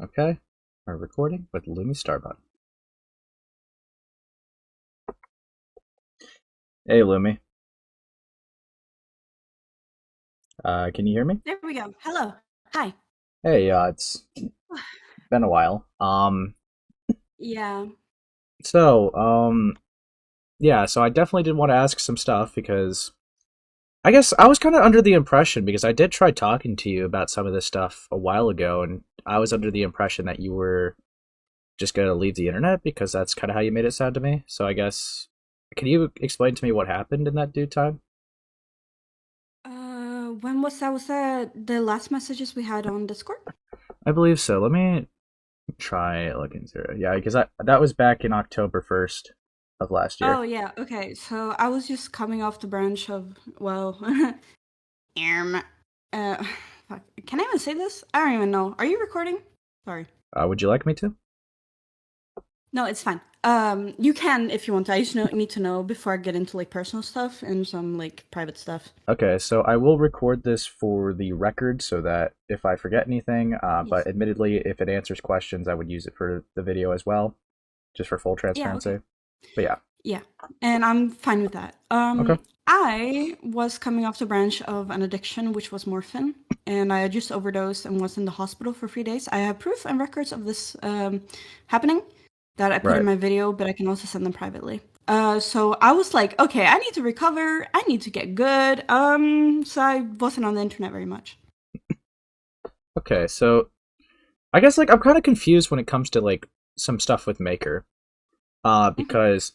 Okay, we're recording with Lumistarbun. Hey, Lumi. Can you hear me? There we go. Hello. Hi. Hey, it's been a while. Yeah. So, yeah, so I definitely did want to ask some stuff because I guess I was kind of under the impression because I did try talking to you about some of this stuff a while ago, and I was under the impression that you were just going to leave the internet because that's kind of how you made it sound to me. So I guess, can you explain to me what happened in that due time? When was that? Was that the last messages we had on Discord? I believe so. Let me try looking through it. Yeah, because that was back in October 1st of last Oh year. yeah. Okay. So I was just coming off the branch of um, uh, fuck. Can I even say this? I don't even know. Are you recording? Sorry. Would you like me to? No, it's fine. You can if you want to. I just need to know before I get into like personal stuff and some like private stuff. Okay, so I will record this for the record so that if I forget anything, but Yes. admittedly, if it answers questions, I would use it for the video as well, just for full Yeah. Okay. transparency. But yeah, Yeah, and I'm fine with that. okay. I was coming off the branch of an addiction, which was morphine, and I had just overdosed and was in the hospital for 3 days. I have proof and records of this happening that I put in Right. my video, but I can also send them privately. So I was like, okay, I need to recover. I need to get good. So I wasn't on the internet very much. Okay, so I guess like I'm kind of confused when it comes to like some stuff with Maker, Hmm. because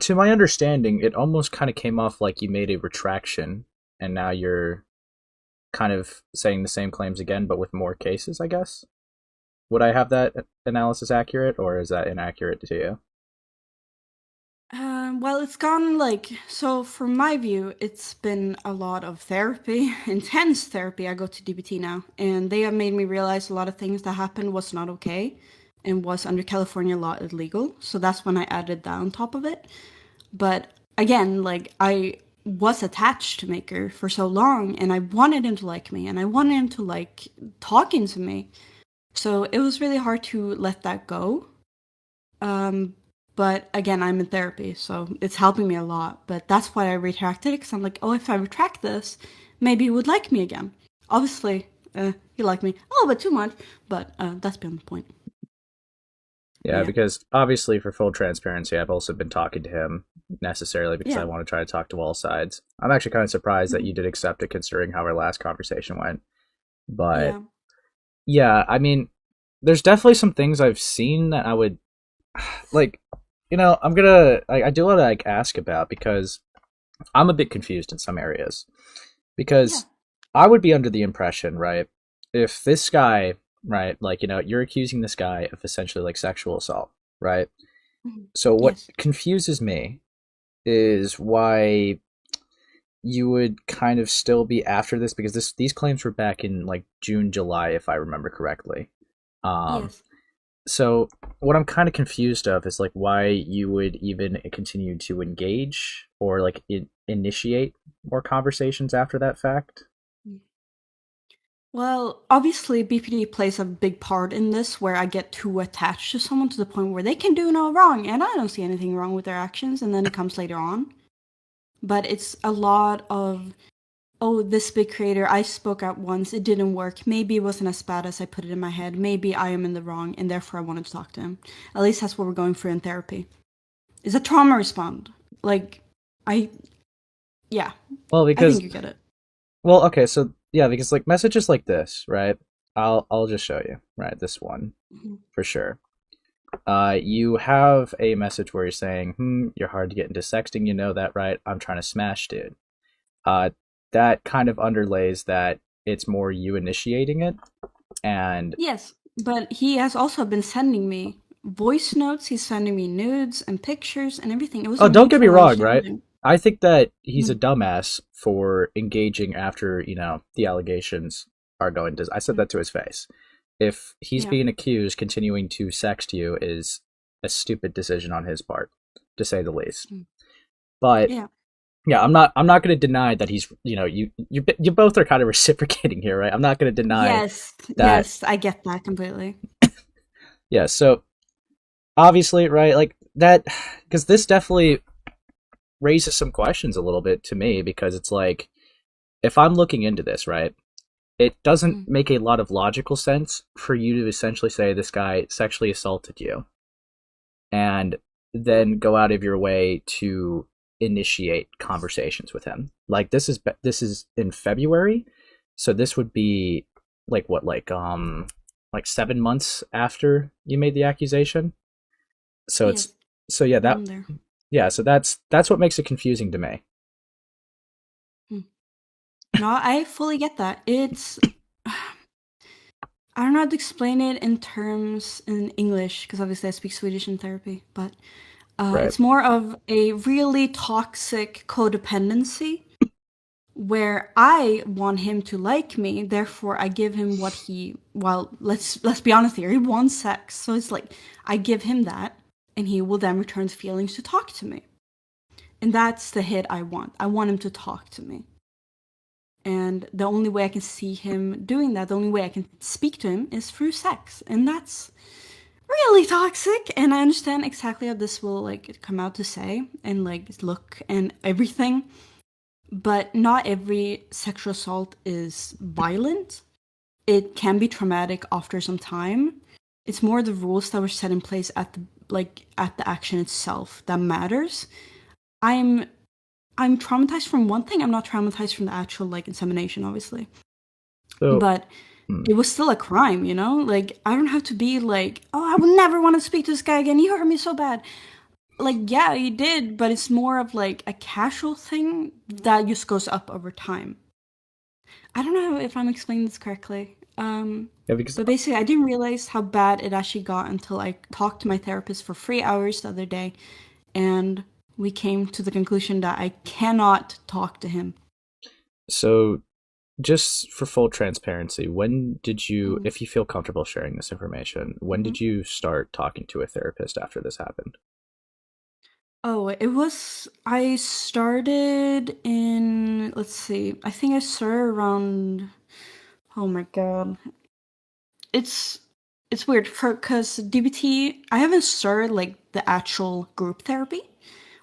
to my understanding, it almost kind of came off like you made a retraction, and now you're kind of saying the same claims again, but with more cases, I guess. Would I have that analysis accurate, or is that inaccurate to you? Well, it's gone like so. From my view, it's been a lot of therapy, intense therapy. I go to DBT now, and they have made me realize a lot of things that happened was not okay, and was under California law illegal. So that's when I added that on top of it. But again, like I was attached to Maker for so long, and I wanted him to like me, and I wanted him to like talking to me. So it was really hard to let that go. Um, but again, I'm in therapy, so it's helping me a lot. But that's why I retracted it, because I'm like, oh, if I retract this, maybe he would like me again. Obviously, he liked me a little bit too much, but that's beyond the point. But Yeah, yeah, because obviously, for full transparency, I've also been talking to him necessarily because I yeah, want to try to talk to all sides. I'm actually kind of surprised that mhm, you did accept it considering how our last conversation went. But yeah, yeah, I mean, there's definitely some things I've seen that I would like, I do want to like ask about because I'm a bit confused in some areas. yeah, Because I would be under the impression, right, if this guy, right, like, you're accusing this guy of essentially like sexual assault, right? mhm, So what yes, confuses me is why you would kind of still be after this because these claims were back in like June, July, if I remember correctly. Um, yes. so what I'm kind of confused of is like why you would even continue to engage or like initiate more conversations after that fact. Well, obviously, BPD plays a big part in this, where I get too attached to someone to the point where they can do no wrong, and I don't see anything wrong with their actions, and then it comes later on. But it's a lot of, oh, this big creator, I spoke out once, it didn't work. Maybe it wasn't as bad as I put it in my head. Maybe I am in the wrong, and therefore I wanted to talk to him. At least that's what we're going through in therapy. It's a trauma response. Like, I, yeah, Well, I think because you get it. Well, okay, so yeah, because like messages like this, right? I'll just show you, right? This one Mhm. for sure. You have a message where you're saying, you're hard to get into sexting, you know that, right? I'm trying to smash, dude. Uh, that kind of underlays that it's more you initiating it, and Yes, but he has also been sending me voice notes, he's sending me nudes and pictures and everything. It was a oh, don't get me mutual wrong, right? understanding. I think that he's a Mhm. dumbass for engaging after the allegations are going to. I said that to his face. If he's Yeah. being accused, continuing to sext you is a stupid decision on his part, to say the least. Mm. But Yeah. yeah, I'm not going to deny that he's you both are kind of reciprocating here, right? I'm not going to deny Yes, that yes, I get that completely. Yeah, so obviously, right, like that, because this definitely raises some questions a little bit to me because it's like, if I'm looking into this, right, it doesn't Mm. make a lot of logical sense for you to essentially say this guy sexually assaulted you and then go out of your way to initiate conversations with him. Like this is in February, so this would be like what like 7 months after you made the accusation. So it's Yes, so yeah that around there. yeah so that's what makes it confusing to me. Mm. No, I fully get that. It's I don't know how to explain it in terms in English because obviously I speak Swedish in therapy, but Right. it's more of a really toxic codependency where I want him to like me, therefore I give him what he well, let's be honest here, he wants sex. So it's like I give him that and he will then return the feelings to talk to me. And that's the hit I want. I want him to talk to me. And the only way I can see him doing that, the only way I can speak to him is through sex. And that's really toxic. And I understand exactly how this will like come out to say and like look and everything. But not every sexual assault is violent. It can be traumatic after some time. It's more the rules that were set in place at the at the action itself that matters. I'm I'm traumatized from one thing. I'm not traumatized from the actual like insemination, obviously. So But hmm. it was still a crime, you know? Like I don't have to be like, oh, I would never want to speak to this guy again. He hurt me so bad. Like, yeah, he did, but it's more of like a casual thing that just goes up over time. I don't know if I'm explaining this correctly. Yeah, because But basically, I didn't realize how bad it actually got until I talked to my therapist for 3 hours the other day, and we came to the conclusion that I cannot talk to him. so just for full transparency, when did you, Mm-hmm. if you feel comfortable sharing this information, when did you start talking to a therapist after this happened? Oh, it was. I started in. Let's see. I think I started around. Oh my god. It's it's weird for because DBT. I haven't started like the actual group therapy,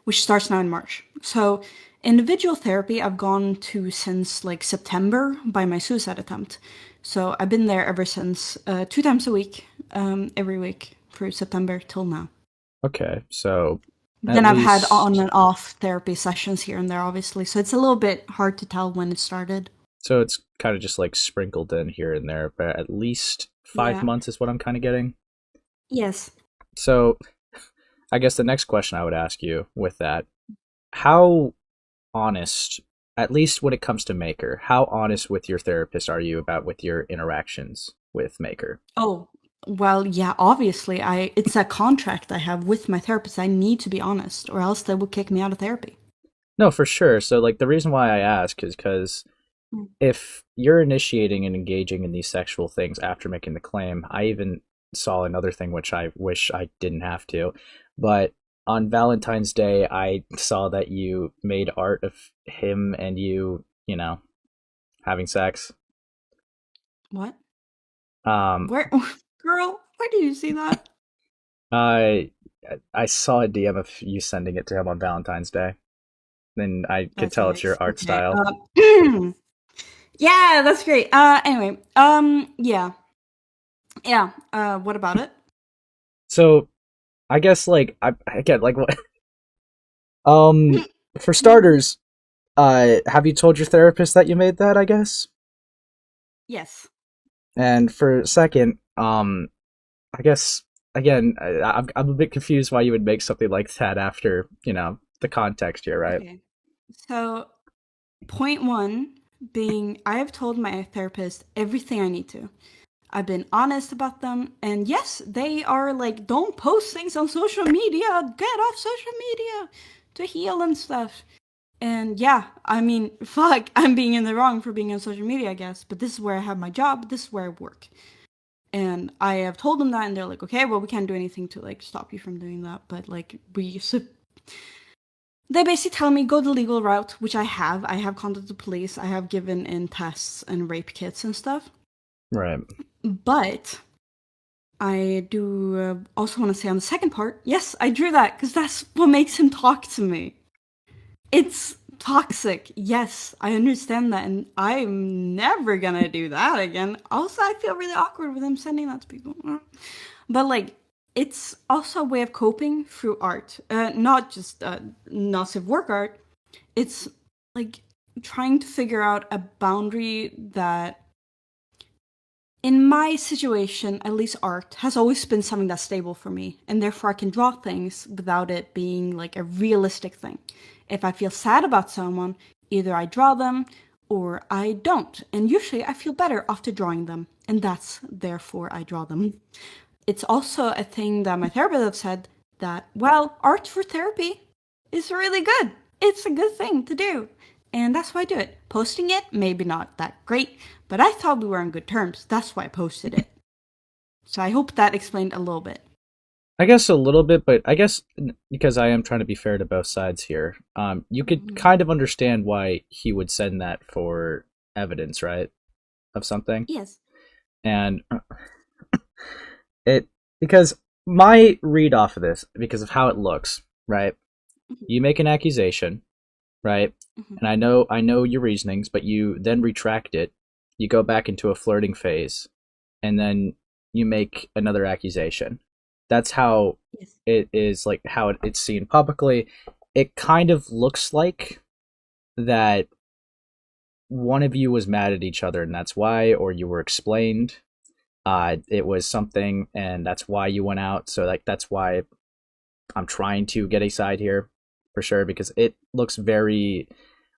which starts now in March. So individual therapy I've gone to since like September by my suicide attempt. So I've been there ever since, 2 times a week, every week through September till now. Okay, so Then at I've had on least and off therapy sessions here and there, obviously. So it's a little bit hard to tell when it started. so it's kind of just like sprinkled in here and there, but at least five Yeah. months is what I'm kind of getting. Yes. So I guess the next question I would ask you with that, how honest, at least when it comes to Maker, how honest with your therapist are you about with your interactions with Maker? Oh, well, yeah, obviously, it's a contract I have with my therapist. I need to be honest, or else they will kick me out of therapy. No, for sure. So like the reason why I ask is because Mm. if you're initiating and engaging in these sexual things after making the claim, I even saw another thing which I wish I didn't have to, but on Valentine's Day, I saw that you made art of him and you know, having sex. What? Um, Where, girl? Where do you see that? I I saw a DM of you sending it to him on Valentine's Day, and I could That's tell it's nice. your art Okay. style. Yeah, that's great. Anyway, yeah, yeah. What about it? So I guess like I again like what for starters, have you told your therapist that you made that? I guess. Yes. And for second, I guess again, I'm a bit confused why you would make something like that after the context here, right? Okay. So, point one being, I have told my therapist everything I need to. I've been honest about them, and yes, they are like, don't post things on social media, get off social media to heal and stuff. And yeah, I mean, fuck, I'm being in the wrong for being on social media, I guess, but this is where I have my job, this is where I work. And I have told them that, and they're like, okay, well, we can't do anything to like stop you from doing that, but like, they basically tell me go the legal route, which I have. I have contacted the police, I have given in tests and rape kits and stuff. Right. But I do also want to say on the second part, yes, I drew that because that's what makes him talk to me. It's toxic. Yes, I understand that, and I'm never gonna do that again. Also, I feel really awkward with him sending that to people. But like, it's also a way of coping through art, not just massive work art. It's like trying to figure out a boundary that, in my situation, at least art has always been something that's stable for me, and therefore I can draw things without it being like a realistic thing. If I feel sad about someone, either I draw them or I don't, and usually I feel better after drawing them, and that's therefore I draw them. It's also a thing that my therapist have said that, well, art for therapy is really good. It's a good thing to do. And that's why I do it. Posting it, maybe not that great, but I thought we were on good terms. That's why I posted it. So I hope that explained a little bit. I guess a little bit, but I guess because I am trying to be fair to both sides here, you could Mhm. kind of understand why he would send that for evidence, right, of something. Yes. And it because my read off of this, because of how it looks, right? Mhm. You make an accusation, right? Mhm. And I know your reasonings, but you then retract it. You go back into a flirting phase, and then you make another accusation. That's how Yes. it is, like how it's seen publicly. It kind of looks like that one of you was mad at each other, and that's why, or you were explained. It was something, and that's why you went out. So like that's why I'm trying to get a side here for sure because it looks very.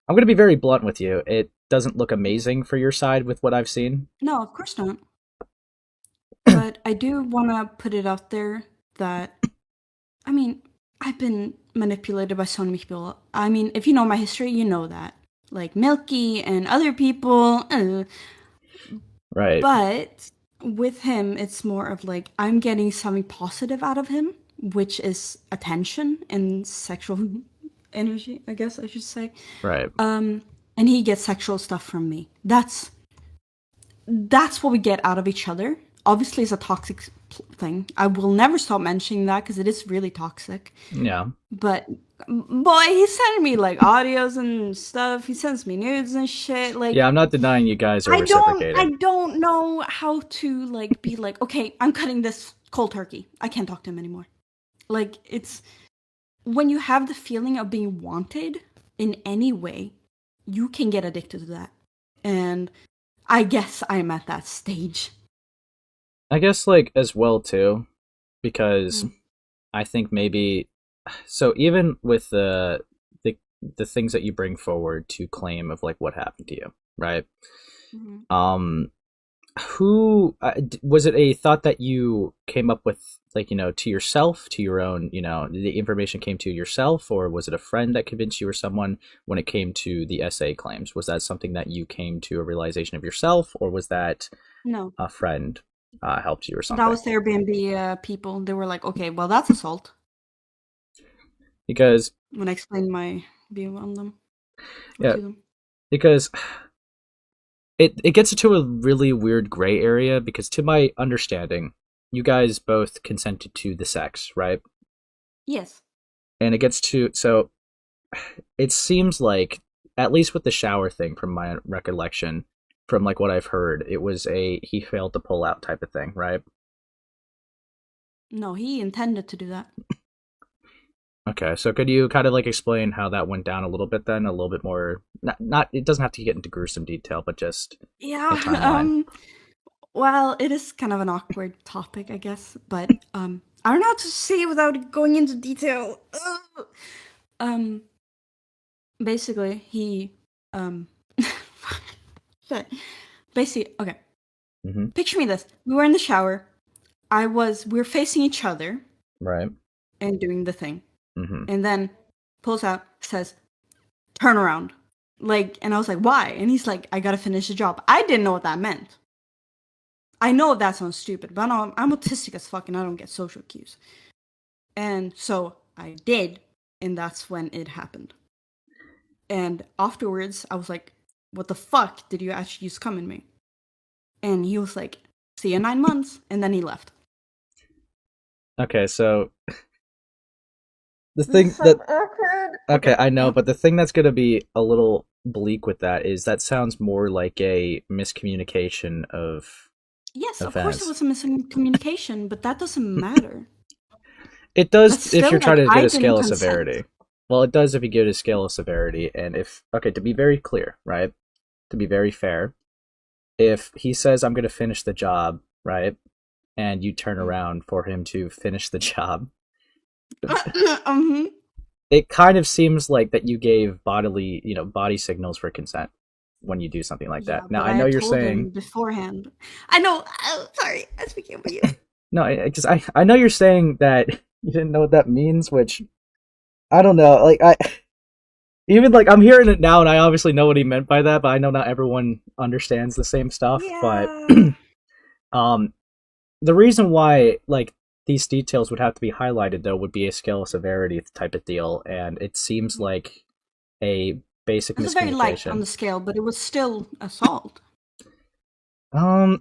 I'm going to be very blunt with you. It doesn't look Mhm. amazing for your side with what I've seen. No, of course not. But I do want to put it out there that, I mean, I've been manipulated by so many people. I mean, if you know my history, you know that. Like Milky and other people. Right, But with him, it's more of like I'm getting something positive out of him, which is attention and sexual energy, I guess I should say. right. Um, and he gets sexual stuff from me. That's what we get out of each other. Obviously, it's a toxic thing. I will never stop mentioning that because it is really toxic. Yeah. But boy, he's sending me like audios and stuff. He sends me nudes and shit. Yeah, Like I'm not denying you guys are I reciprocating. don't know how to like be like, okay, I'm cutting this cold turkey. I can't talk to him anymore. Like it's when you have the feeling of being wanted in any way, you can get addicted to that. And I guess I'm at that stage. I guess like as well too because Mm. I think maybe so even with the the things that you bring forward to claim of like what happened to you, right? Mm-hmm. Um who was it a thought that you came up with like to yourself to your own the information came to yourself or was it a friend that convinced you or someone when it came to the essay claims was that something that you came to a realization of yourself or was that No, a friend helped you or that something was the Airbnb people. They were like, okay, well, that's assault. because When I explained my view on them or yeah to them. because it gets into a really weird gray area because to my understanding you guys both consented to the sex right Yes. and it gets to so it seems like at least with the shower thing from my recollection from like what I've heard it was a he failed to pull out type of thing right No, he intended to do that. okay so could you kind of like explain how that went down a little bit then a little bit more not it doesn't have to get into gruesome detail but just a Yeah. timeline Well, it is kind of an awkward topic, I guess, but I don't know how to say it without going into detail. Ugh. Um, basically, he um, shit. Basically, okay. hmm Picture me this: we were in the shower. We were facing each other right and doing the thing, hmm and then pulls out, says, "Turn around." Like, and I was like, "Why?" And he's like, "I gotta finish the job." I didn't know what that meant. I know that sounds stupid, but I'm autistic as fuck, and I don't get social cues. And so I did, and that's when it happened. And afterwards, I was like, "What the fuck did you actually use cum in me?" And he was like, "See you in 9 months," and then he left. Okay, so the This is thing so that awkward. okay, Okay, I know, yeah. but the thing that's gonna be a little bleak with that is that sounds more like a miscommunication of Yes, of course it events. was a missing communication, but that doesn't matter. It does That's if you're still trying like to get I a scale didn't of consent. severity. Well, it does if you get a scale of severity, and if okay, to be very clear, right? To be very fair, if he says I'm gonna finish the job, right, and you turn Mm. around for him to finish the job, Mhm. it kind of seems like that you gave bodily, body signals for consent when you do something like Yeah, that. Now, but I I know had you're told saying him beforehand. I know. Oh, sorry, I'm speaking over you. no, because I know you're saying that you didn't know what that means, which I don't know. Like I even like I'm hearing it now, and I obviously know what he meant by that, but I know not everyone understands the same stuff. But Yeah. um, the reason why like these details would have to be highlighted though would be a scale of severity type of deal, and it seems like a basic It was very light on miscommunication. the scale, but it was still assault. Um,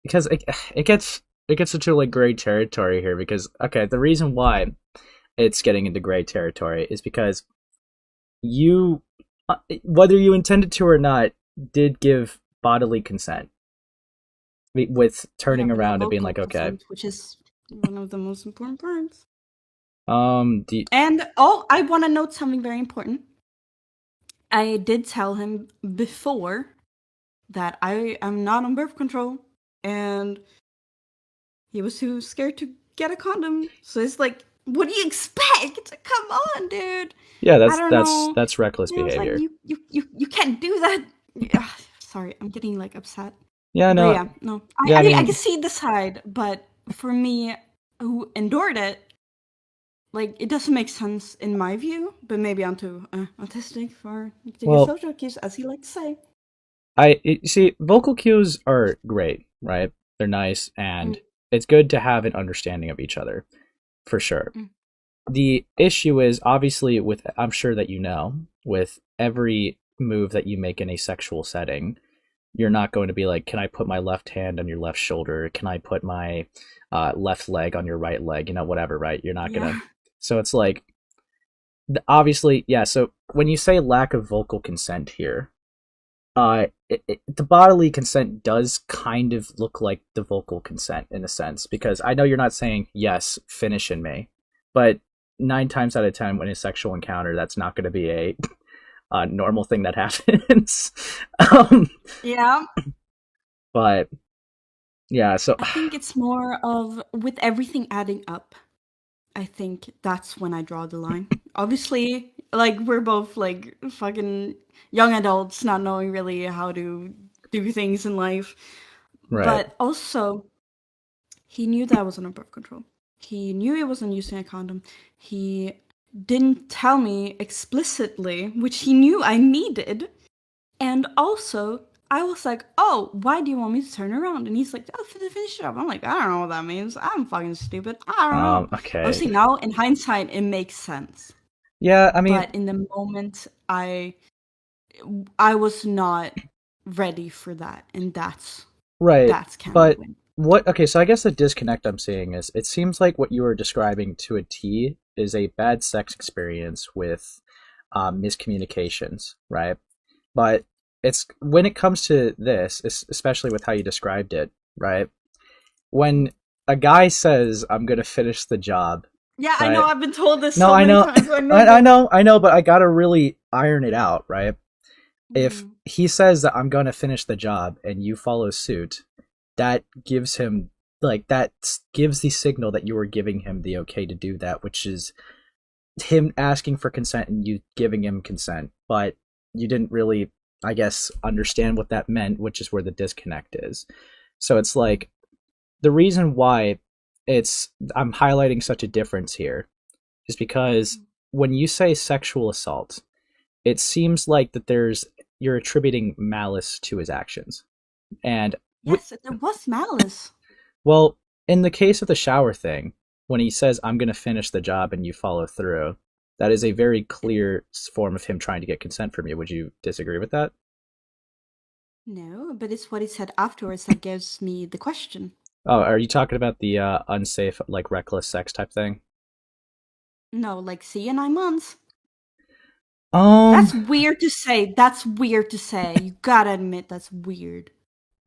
because it gets into like gray territory here because okay, the reason why it's getting into gray territory is because you whether you intended to or not did give bodily consent with Yeah, turning but not around and being vocal like okay, consent, which is one of the most important parts. do you, And oh, I want to note something very important. I did tell him before that I am not on birth control, and he was too scared to get a condom. So it's like, what do you expect? Come on, dude. yeah, I that's don't that's know. that's reckless And I was like, behavior. you can't do that. Yeah, sorry, I'm getting like upset. Yeah, But no, yeah, no, yeah, I I can mean, see the side, but for me, who endured it, like it doesn't make sense in my view. But maybe I'm too autistic for to get well, social cues, as he likes to say. see vocal cues are great, right? They're nice Mm, and it's good to have an understanding of each other for sure. mm, The issue is obviously with I'm sure that you know with every move that you make in a sexual setting, you're not going to be like, can I put my left hand on your left shoulder? Can I put my left leg on your right leg? Whatever, right? You're not gonna. yeah. So it's like obviously, yeah. So when you say lack of vocal consent here, the bodily consent does kind of look like the vocal consent in a sense because I know you're not saying yes, finish in me, but 9 times out of 10 when a sexual encounter, that's not going to be a normal thing that happens. um, Yeah. but yeah, so I think it's more of with everything adding up. I think that's when I draw the line. Obviously, like we're both like fucking young adults, not knowing really how to do things in life. right, But also, he knew that I was on birth control. He knew he wasn't using a condom. He didn't tell me explicitly, which he knew I needed. And also, I was like, "Oh, why do you want me to turn around?" And he's like, "Oh, finish it up." I'm like, "I don't know what that means. I'm fucking stupid. I don't know." okay, Obviously, now in hindsight, it makes sense. yeah, I mean, But in the moment, I was not ready for that, and right, that's kind of but when. what okay, so I guess the disconnect I'm seeing is it seems like what you were describing to a T is a bad sex experience with miscommunications, right? But it's when it comes to this, especially with how you described it, right? When a guy says, "I'm gonna finish the job," Yeah, I know. right? I've been told this No, so I many know, times. I know, I know, but I gotta really iron it out, right? If but he says that I'm gonna finish the job and you follow suit, that gives him that gives the signal that you were giving him the okay to do that, which is him asking for consent and you giving him consent, but you didn't really, I guess, understand what that meant, which is where the disconnect is. So it's like the reason why it's I'm highlighting such a difference here is because when you say sexual assault, it seems like that there's you're attributing malice to his actions. And yes, there was malice. well, in the case of the shower thing, when he says, I'm going to finish the job and you follow through, that is a very clear form of him trying to get consent from you. Would you disagree with that? No, but it's what he said afterwards that gives me the question. Oh, are you talking about the unsafe, like reckless sex type thing? No, like, see you in 9 months. Um, That's weird to say. That's weird to say. You gotta admit that's weird.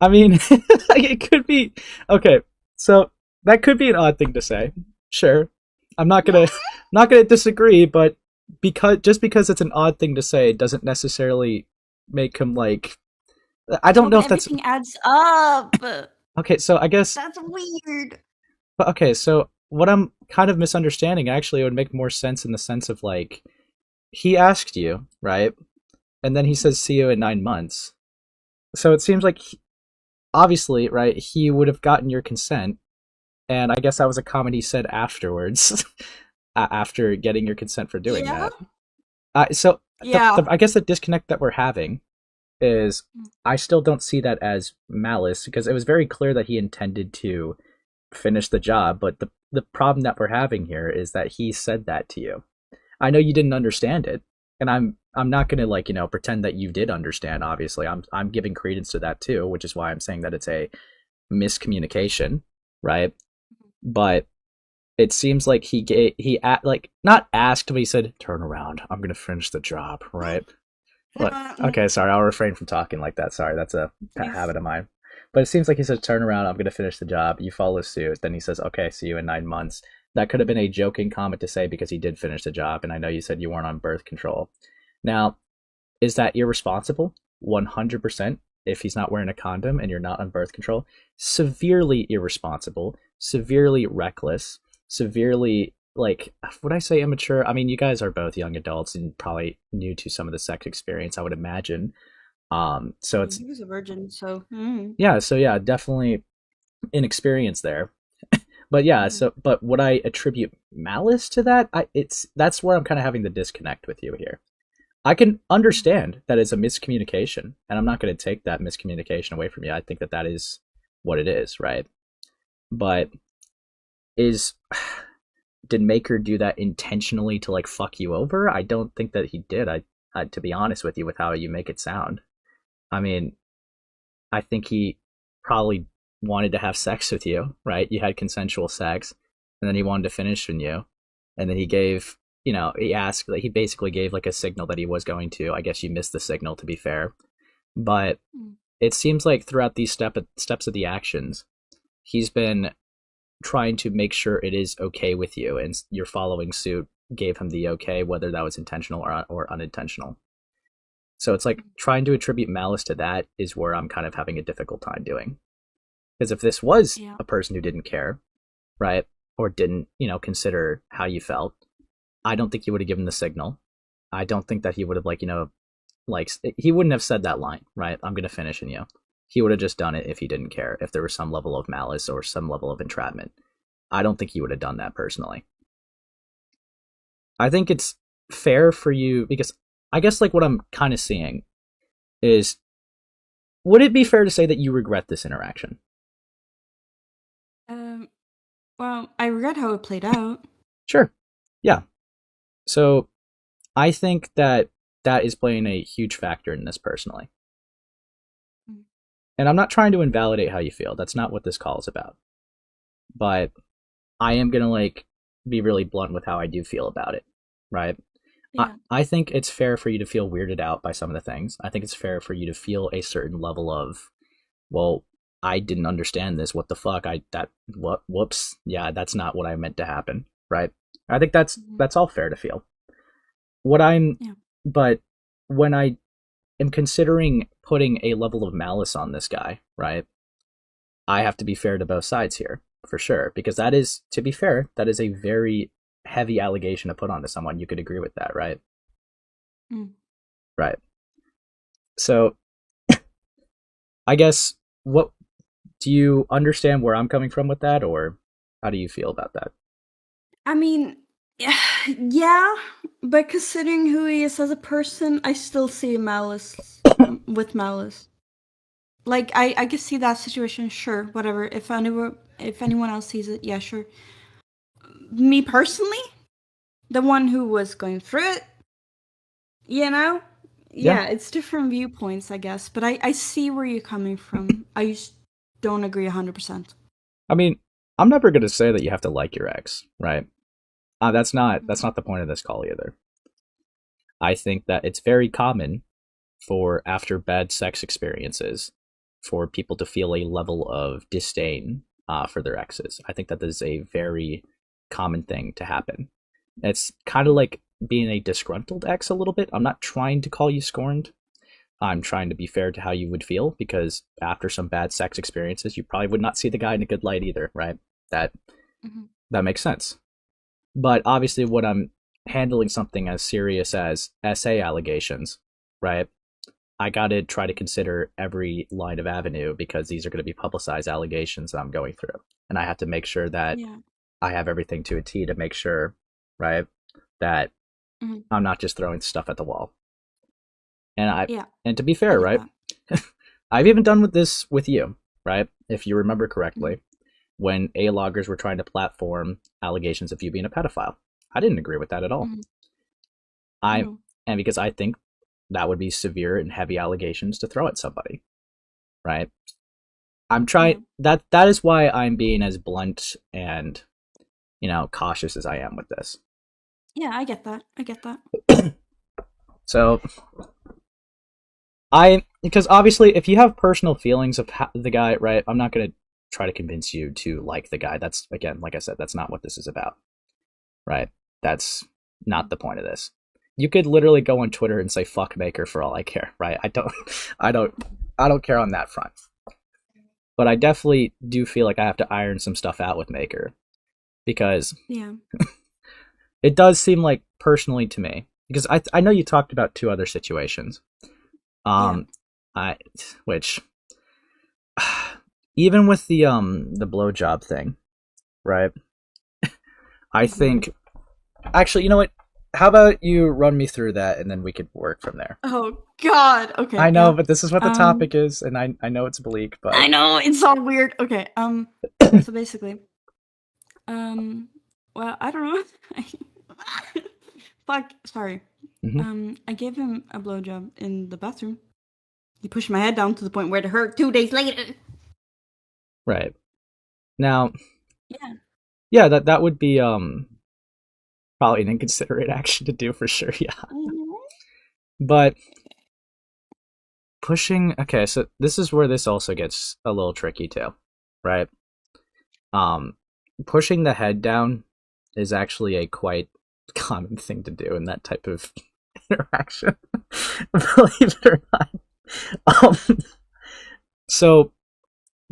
I mean, it could be okay. So that could be an odd thing to say. Sure, I'm not gonna Yeah. not gonna disagree, but because it's an odd thing to say doesn't necessarily make him like. I don't No, know but if that's everything adds up. okay. So I guess, That's weird. but okay. So what I'm kind of misunderstanding actually, it would make more sense in the sense of like he asked you, right? And then he says, "See you in 9 months." So it seems like obviously, right, he would have gotten your consent, and I guess that was a comment he said afterwards, after getting your consent for doing Yeah. that. So Yeah. I guess the disconnect that we're having is I still don't see that as malice because it was very clear that he intended to finish the job, but the problem that we're having here is that he said that to you. I know you didn't understand it, and I'm not gonna like pretend that you did understand. Obviously, I'm giving credence to that too, which is why I'm saying that it's a miscommunication, right? But it seems like like not asked, but he said, "Turn around. I'm gonna finish the job." Right? Look, Mm, okay, sorry, I'll refrain from talking like that. Sorry, that's a pet yes. habit of mine. But it seems like he says, "Turn around. I'm gonna finish the job." You follow suit. Then he says, "Okay, see you in 9 months." That could have been a joking comment to say because he did finish the job, and I know you said you weren't on birth control. Now, is that irresponsible? 100%. If he's not wearing a condom and you're not on birth control, severely irresponsible, severely reckless, severely like would I say immature? I mean, you guys are both young adults and probably new to some of the sex experience, I would imagine. I So mean, it's he was a virgin, so. yeah, so yeah, definitely inexperience there. But yeah, Mhm. so but would I attribute malice to that? It's that's where I'm kind of having the disconnect with you here. I can Mm. understand that it's a miscommunication, and I'm not going to take that miscommunication away from you. I think that that is what it is, right? But is did Maker do that intentionally to like fuck you over? I don't think that he did. To be honest with you, with how you make it sound, I mean, I think he probably wanted to have sex with you, right? You had consensual sex, and then he wanted to finish on you, and then he gave, he asked, like, he basically gave like a signal that he was going to. I guess you missed the signal, to be fair, but Mm. it seems like throughout these steps of the actions, he's been trying to make sure it is okay with you, and your following suit gave him the okay, whether that was intentional or unintentional. So it's like trying to attribute malice to that is where I'm kind of having a difficult time doing. Because if this was Yeah. a person who didn't care, right, or didn't, consider how you felt, I don't think he would have given the signal. I don't think that he would have like he wouldn't have said that line, right? I'm gonna finish in you. He would have just done it if he didn't care. If there was some level of malice or some level of entrapment, I don't think he would have done that personally. I think it's fair for you because I guess like what I'm kind of seeing is would it be fair to say that you regret this interaction? Um. Well, I regret how it played out. Sure. Yeah. So I think that that is playing a huge factor in this personally. Mm. And I'm not trying to invalidate how you feel. That's not what this call is about. But I am going to like be really blunt with how I do feel about it, right? Yeah. I think it's fair for you to feel weirded out by some of the things. I think it's fair for you to feel a certain level of, well, I didn't understand this. What the fuck? What, whoops. Yeah, that's not what I meant to happen, right? I think Mhm. that's all fair to feel. What I'm, Yeah. but when I am considering putting a level of malice on this guy, right? I have to be fair to both sides here for sure, because that is, to be fair, that is a very heavy allegation to put onto someone. You could agree with that, right? Mm. Right. So I guess what do you understand where I'm coming from with that, or how do you feel about that? I mean, yeah, but considering who he is as a person, I still see malice with malice. Like I could see that situation, sure, whatever. If anyone else sees it, yeah, sure. Me personally, the one who was going through it, you know, Yeah. yeah, it's different viewpoints, I guess. But I see where you're coming from. I just don't agree 100%. I mean, I'm never going to say that you have to like your ex, right? That's not the point of this call either. I think that it's very common for after bad sex experiences for people to feel a level of disdain for their exes. I think that is a very common thing to happen. It's kind of like being a disgruntled ex a little bit. I'm not trying to call you scorned. I'm trying to be fair to how you would feel because after some bad sex experiences, you probably would not see the guy in a good light either, right? That Mm-hmm. that makes sense. But obviously, when I'm handling something as serious as SA allegations, right? I got to try to consider every line of avenue because these are going to be publicized allegations that I'm going through. And I have to make sure that Yeah. I have everything to a T to make sure, right, that Mm-hmm. I'm not just throwing stuff at the wall. Yeah. And to be I fair, get right, that. I've even done with this with you, right? If you remember Mm-hmm. correctly, when A loggers were trying to platform allegations of you being a pedophile. I didn't agree with that at all. Mm-hmm. I No. and because I think that would be severe and heavy allegations to throw at somebody, right? I'm Yeah. trying that is why I'm being as blunt and, cautious as I am with this. Yeah, I get that. I get that. So, because obviously if you have personal feelings of the guy, right, I'm not going to try to convince you to like the guy. That's, again, like I said, that's not what this is about, right? That's not the point of this. You could literally go on Twitter and say fuck Maker for all I care, right? I don't I don't care on that front. But I definitely do feel like I have to iron some stuff out with Maker because Yeah. it does seem like, personally to me, because I know you talked about two other situations, Yeah. um I which even with the blowjob thing, right? I Mm-hmm. think, actually, you know what? How about you run me through that and then we could work from there. Oh God. Okay. I know, Yeah. but this is what the Um. topic is, and I know it's bleak, but I know it's all weird. Okay. So basically, um. Well, I don't know. Fuck. Sorry. mhm, I gave him a blowjob in the bathroom. He pushed my head down to the point where it hurt 2 days later. right now, Yeah. yeah, that would be probably an inconsiderate action to do for sure, yeah. Mhm. But pushing, okay, so this is where this also gets a little tricky too, right? Um, Pushing the head down is actually a quite common thing to do in that type of interaction, believe it or not. Um, so,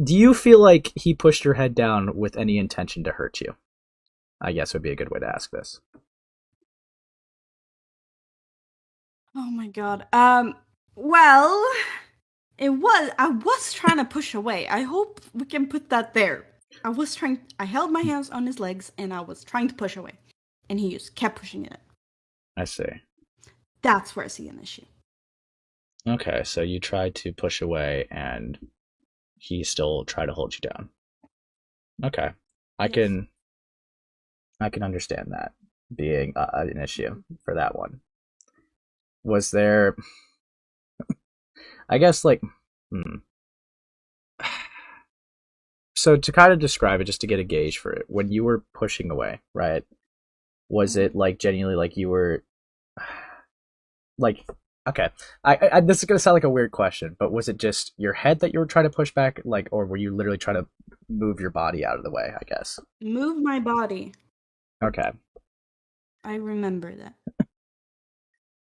do you feel like he pushed your head down with any intention to hurt you? I guess would be a good way to ask this. Oh my god. Well, it was. I was trying to push away. I hope we can put that there. I was trying. I held my hands on his legs and I was trying to push away, and he just kept pushing it. I see. That's where I see an issue. Okay, so you tried to push away and he still tried to hold you down. Okay. I Yes. can I can understand that being an issue Mhm. for that one. Was there, I guess, like, hmm. So to kind of describe it, just to get a gauge for it, when you were pushing away, right? Was Mhm. it like genuinely like you were like, okay, this is gonna sound like a weird question, but was it just your head that you were trying to push back, like, or were you literally trying to move your body out of the way? I guess. Move my body. Okay. I remember that.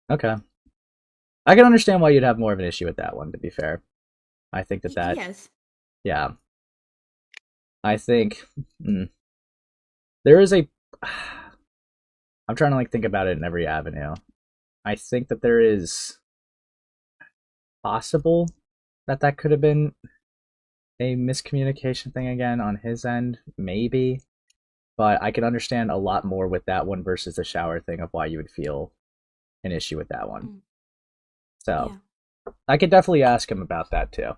Okay. I can understand why you'd have more of an issue with that one. To be fair, I think that Yes. yeah, I think mm, there is a. I'm trying to like think about it in every avenue. I think that there is possible that could have been a miscommunication thing again on his end, maybe. But I can understand a lot more with that one versus the shower thing of why you would feel an issue with that one. Mm. So Yeah. I could definitely ask him about that too,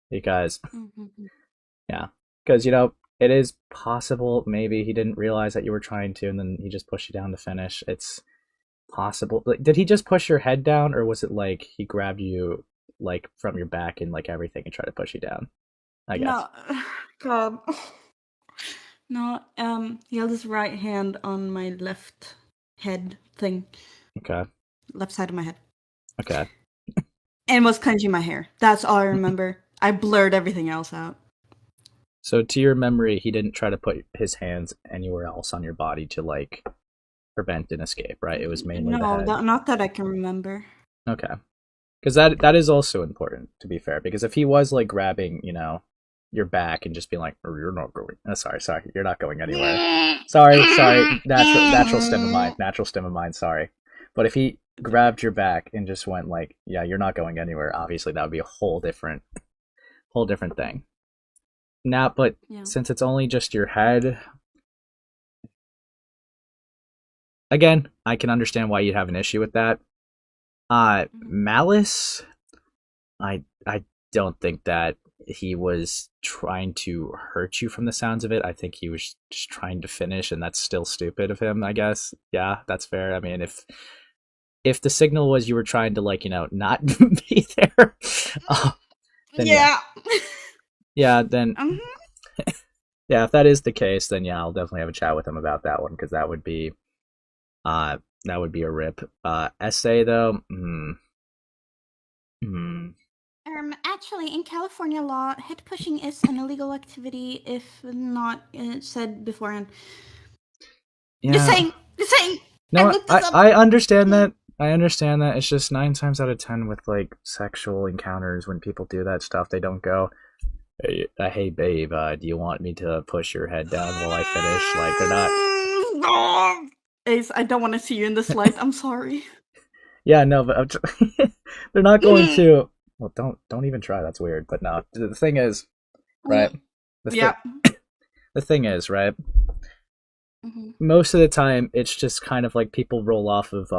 because Mm-hmm. yeah, because it is possible maybe he didn't realize that you were trying to, and then he just pushed you down to finish. It's possible. Like, did he just push your head down, or was it like he grabbed you like from your back and like everything and tried to push you down? I guess. No. God. No, he held his right hand on my left head thing, Okay. left side of my head, Okay. and was clenching my hair. That's all I remember. I blurred everything else out. So to your memory, he didn't try to put his hands anywhere else on your body to like prevent an escape, right? It was mainly the No, head. not that I can remember. Okay. Because that is also important, to be fair. Because if he was like grabbing, your back and just being like, oh, "You're not going," sorry, you're not going anywhere. Sorry, natural stem of mind. Sorry, but if he grabbed your back and just went like, "Yeah, you're not going anywhere," obviously that would be a whole different thing. Now, but Yeah. since it's only just your head, again, I can understand why you'd have an issue with that. Malice, I don't think that he was trying to hurt you from the sounds of it. I think he was just trying to finish, and that's still stupid of him, I guess. Yeah, that's fair. I mean, if the signal was you were trying to like, not be there, then yeah. Yeah. Yeah, then Mhm. yeah, if that is the case, then yeah, I'll definitely have a chat with him about that one because that would be a rip. Essay though, mm, Actually, in California law, head pushing is an illegal activity if not said beforehand. Just yeah. saying. Just saying. I No, looked this up. I understand that. I understand that. It's just 9 times out of 10 with like sexual encounters when people do that stuff, they don't go, "Hey babe, do you want me to push your head down while I finish?" Like they're not. Ace, I don't want to see you in this light. I'm sorry. Yeah, no, but they're not going to. Well, don't even try. That's weird. But no, the thing is, right? The thing Yeah. the thing is, right? Mm-hmm. Most of the time, it's just kind of like people roll off of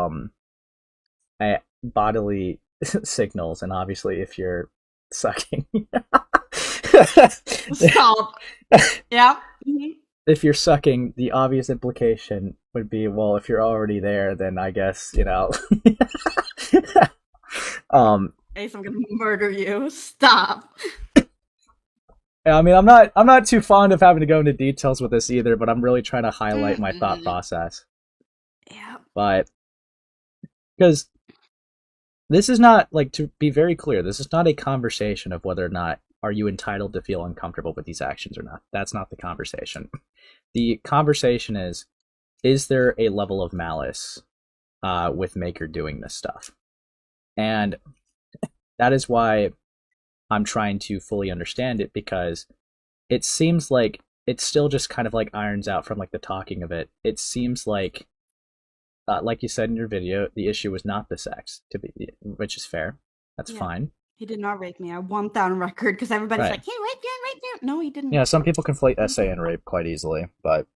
bodily signals, and obviously, if you're sucking, Stop. Yeah. Mm-hmm. if you're sucking, the obvious implication would be, well, if you're already there, then I guess um, Ace, I'm gonna murder you. Stop. I mean, I'm not too fond of having to go into details with this either, but I'm really trying to highlight my thought process. Yeah. But because this is not like, to be very clear, this is not a conversation of whether or not are you entitled to feel uncomfortable with these actions or not. That's not the conversation. The conversation is there a level of malice with Maker doing this stuff? And that is why I'm trying to fully understand it, because it seems like it still just kind of like irons out from like the talking of it. It seems like you said in your video, the issue was not the sex, which is fair. That's fine. He did not rape me. I want that on record because everybody's Right. like, he raped you, raped you. No, he didn't. Yeah, some people conflate essay and rape quite easily, but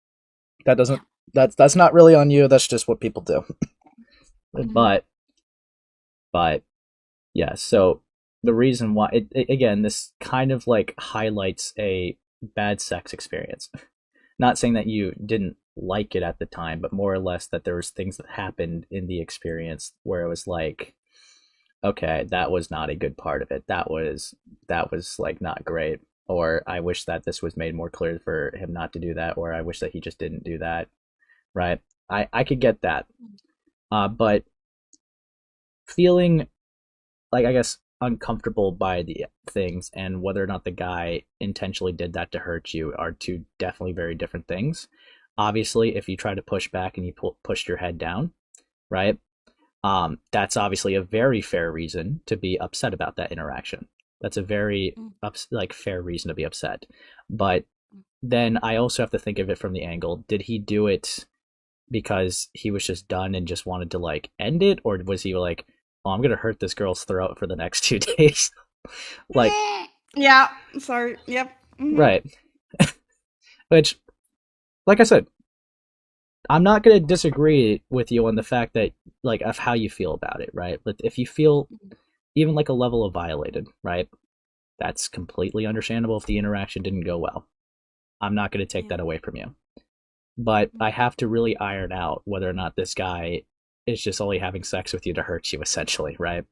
that doesn't that's not really on you. That's just what people do. But yeah, so the reason why again, this kind of like highlights a bad sex experience. Not saying that you didn't like it at the time, but more or less that there was things that happened in the experience where it was like, okay, that was not a good part of it. That was like not great. Or I wish that this was made more clear for him not to do that, or I wish that he just didn't do that. Right? I could get that. But feeling like, I guess, uncomfortable by the things and whether or not the guy intentionally did that to hurt you are two definitely very different things. Obviously, if you try to push back and you pushed your head down, right? That's obviously a very fair reason to be upset about that interaction. That's a very fair reason to be upset. But then I also have to think of it from the angle: did he do it because he was just done and just wanted to like end it, or was he like, "Oh, I'm gonna hurt this girl's throat for the next 2 days"? Like, yeah, sorry. Yep. right? Which, like I said, I'm not gonna disagree with you on the fact that, like, of how you feel about it, right? But if you feel even like a level of violated, right? That's completely understandable if the interaction didn't go well. I'm not going to take that away from you. But I have to really iron out whether or not this guy is just only having sex with you to hurt you, essentially, right?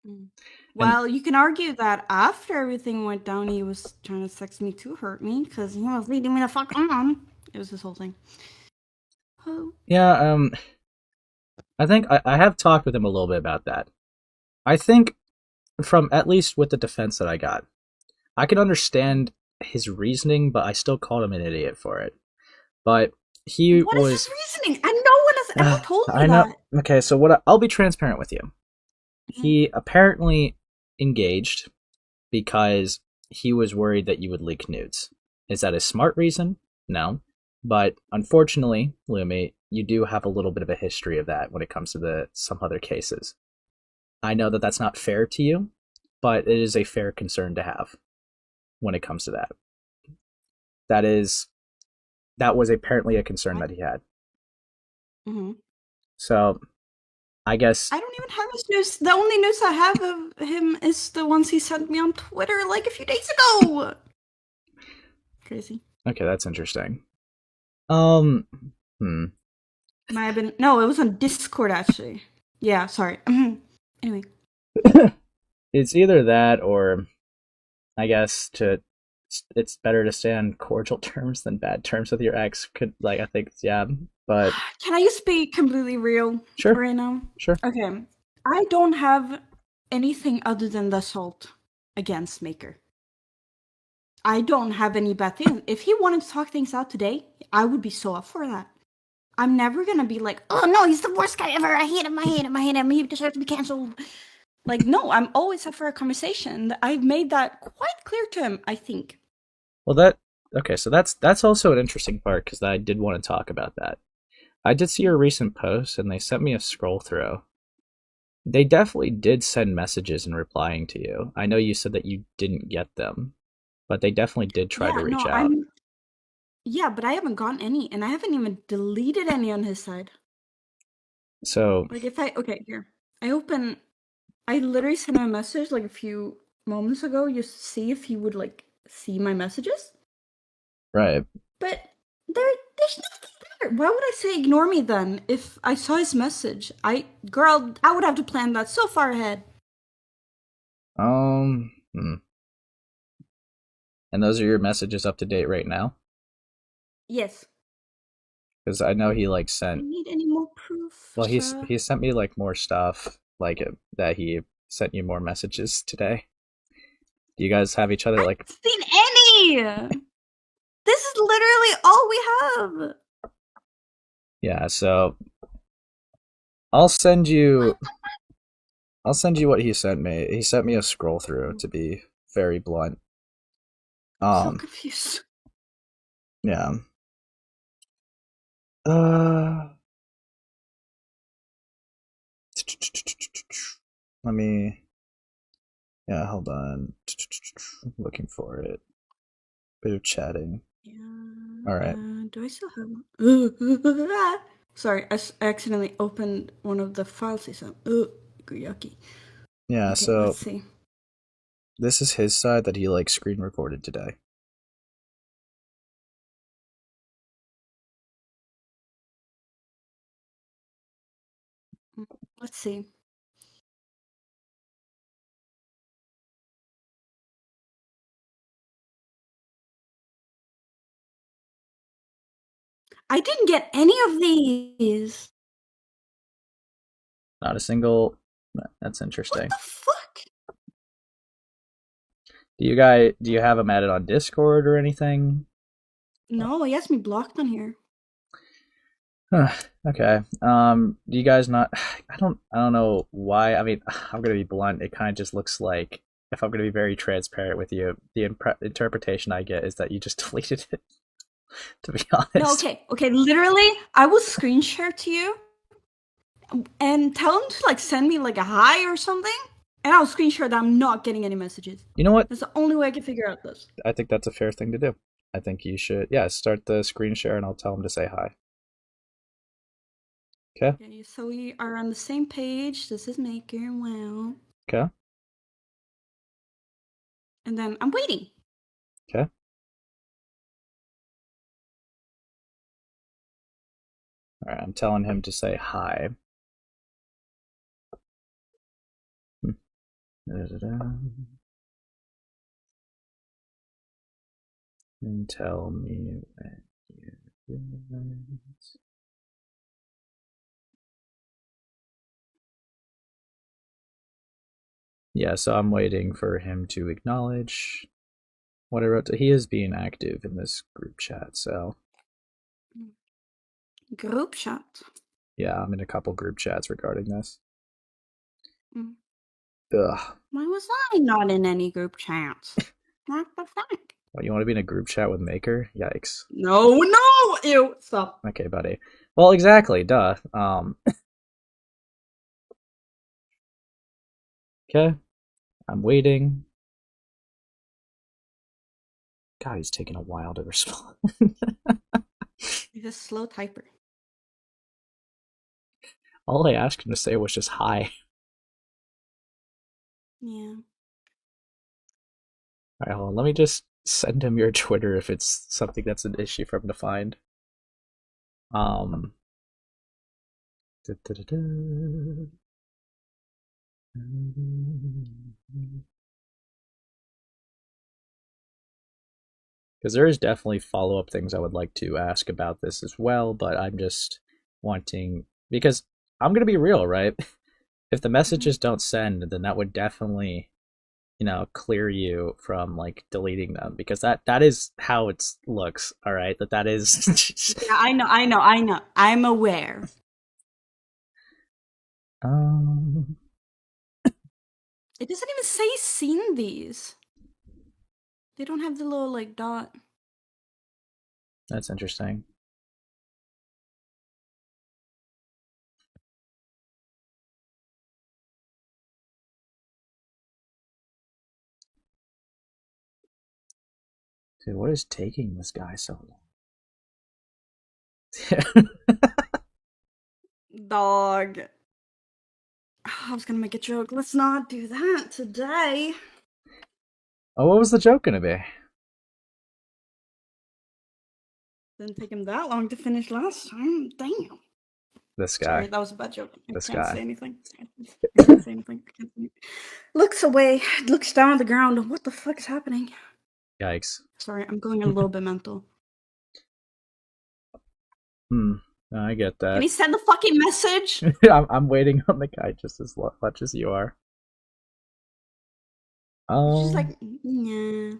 Mm. And Well, you can argue that after everything went down, he was trying to sex me to hurt me because he was leading me the fuck on. It was this whole thing. Oh. yeah, I think I have talked with him a little bit about that. I think from at least with the defense that I got, I can understand his reasoning, but I still called him an idiot for it. But he What is his was. reasoning? And no one has ever told me I know. that. Okay, so I'll be transparent with you. He apparently engaged because he was worried that you would leak nudes. Is that a smart reason? No. But unfortunately, Lumi, you do have a little bit of a history of that when it comes to some other cases. I know that that's not fair to you, but it is a fair concern to have when it comes to that. That is that was apparently a concern that he had. Mm-hmm. So I guess I don't even have his news. The only news I have of him is the ones he sent me on Twitter like a few days ago. Crazy. okay, that's interesting. Um, hmm. Might have been no, it was on Discord actually. Yeah, sorry. Anyway. It's either that or I guess it's better to stay on cordial terms than bad terms with your ex. Could like I think yeah, but Can I just be completely real sure, right now? sure. Okay. I don't have anything other than the assault against Maker. I don't have any bad things. If he wanted to talk things out today, I would be so up for that. I'm never gonna be like, oh no, he's the worst guy ever. I hate him. I hate him. I hate him. He deserves to be canceled. Like, no, I'm always up for a conversation. I've made that quite clear to him, I think. Well, that okay. So that's also an interesting part because I did want to talk about that. I did see your recent post, and they sent me a scroll through. They definitely did send messages in replying to you. I know you said that you didn't get them, but they definitely did try to Yeah, reach no, out. yeah, but I haven't gotten any, and I haven't even deleted any on his side. So Like, if okay, here. I literally sent him a message like a few moments ago just to see if he would, like, see my messages. right. But there's nothing there. Why would I say ignore me then if I saw his message? Girl, I would have to plan that so far ahead. And those are your messages up to date right now? Yes. Because I know he like Do sent. you need any more proof, Well, sir? he sent me like more stuff, like that he sent you more messages today. Do you guys have each other I like? haven't seen any! This is literally all we have! Yeah. So I'll send you. I'll send you what he sent me. He sent me a scroll through. To be very blunt. I'm so Um. confused. Yeah. Uh. Let me. Yeah. Hold on. Looking for it. Bit of chatting. Yeah, All right. do I still have... Sorry, I accidentally opened one of the files he sent. Yucky. Yeah. Okay, let's So see. this is his side that he like screen recorded today. Let's see. I didn't get any of these. Not a single. That's What interesting. the fuck? Do you have him added on Discord or anything? No, he has me blocked on here. Huh, okay. Do you guys not? I don't know why. I mean, I'm gonna be blunt. It kind of just looks like, if I'm gonna be very transparent with you, the interpretation I get is that you just deleted it. To be No, honest. okay. Literally, I will screen share to you and tell him to like send me like a hi or something, and I'll screen share that I'm not getting any messages. You know what? That's the only way I can figure out this. I think that's a fair thing to do. I think you should, yeah, start the screen share and I'll tell him to say hi. Okay. Okay, so we are on the same page. This is Maker. Wow. Okay. And then I'm waiting. Okay. All right. I'm telling him to say hi. And tell me when you realize. Yeah, so I'm waiting for him to acknowledge what I wrote. He is being active in this group chat, so Group chat. yeah, I'm in a couple group chats regarding this. Mm. Ugh. Why was I not in any group chats? What the fuck? What, you want to be in a group chat with Maker? Yikes. No, ew, stop. Okay, buddy. Well, exactly, duh. Okay, I'm waiting. God, he's taking a while to respond. He's a slow typer. All I asked him to say was just hi. Yeah. Alright, hold on. Let me just send him your Twitter if it's something that's an issue for him to find. Because there is definitely follow-up things I would like to ask about this as well, but I'm just wanting, because I'm gonna be real, right? If the messages don't send, then that would definitely, clear you from like deleting them, because that is how it looks. All right, that is. Yeah, I know. I'm aware. um, It doesn't even say seen these. They don't have the little like dot. that's interesting. Dude, what is taking this guy so long? Dog. I was gonna make a joke. Let's not do that today. Oh, what was the joke gonna be? Didn't take him that long to finish last time. Damn. This Sorry, guy. that was a bad joke. I This can't say guy. anything. I can't say anything. Looks away. Looks down at the ground. What the fuck is happening? Yikes. Sorry, I'm going a little bit mental. No, I get Can that. he send the fucking message? I'm waiting on the guy just as much as you are. She's like, yeah.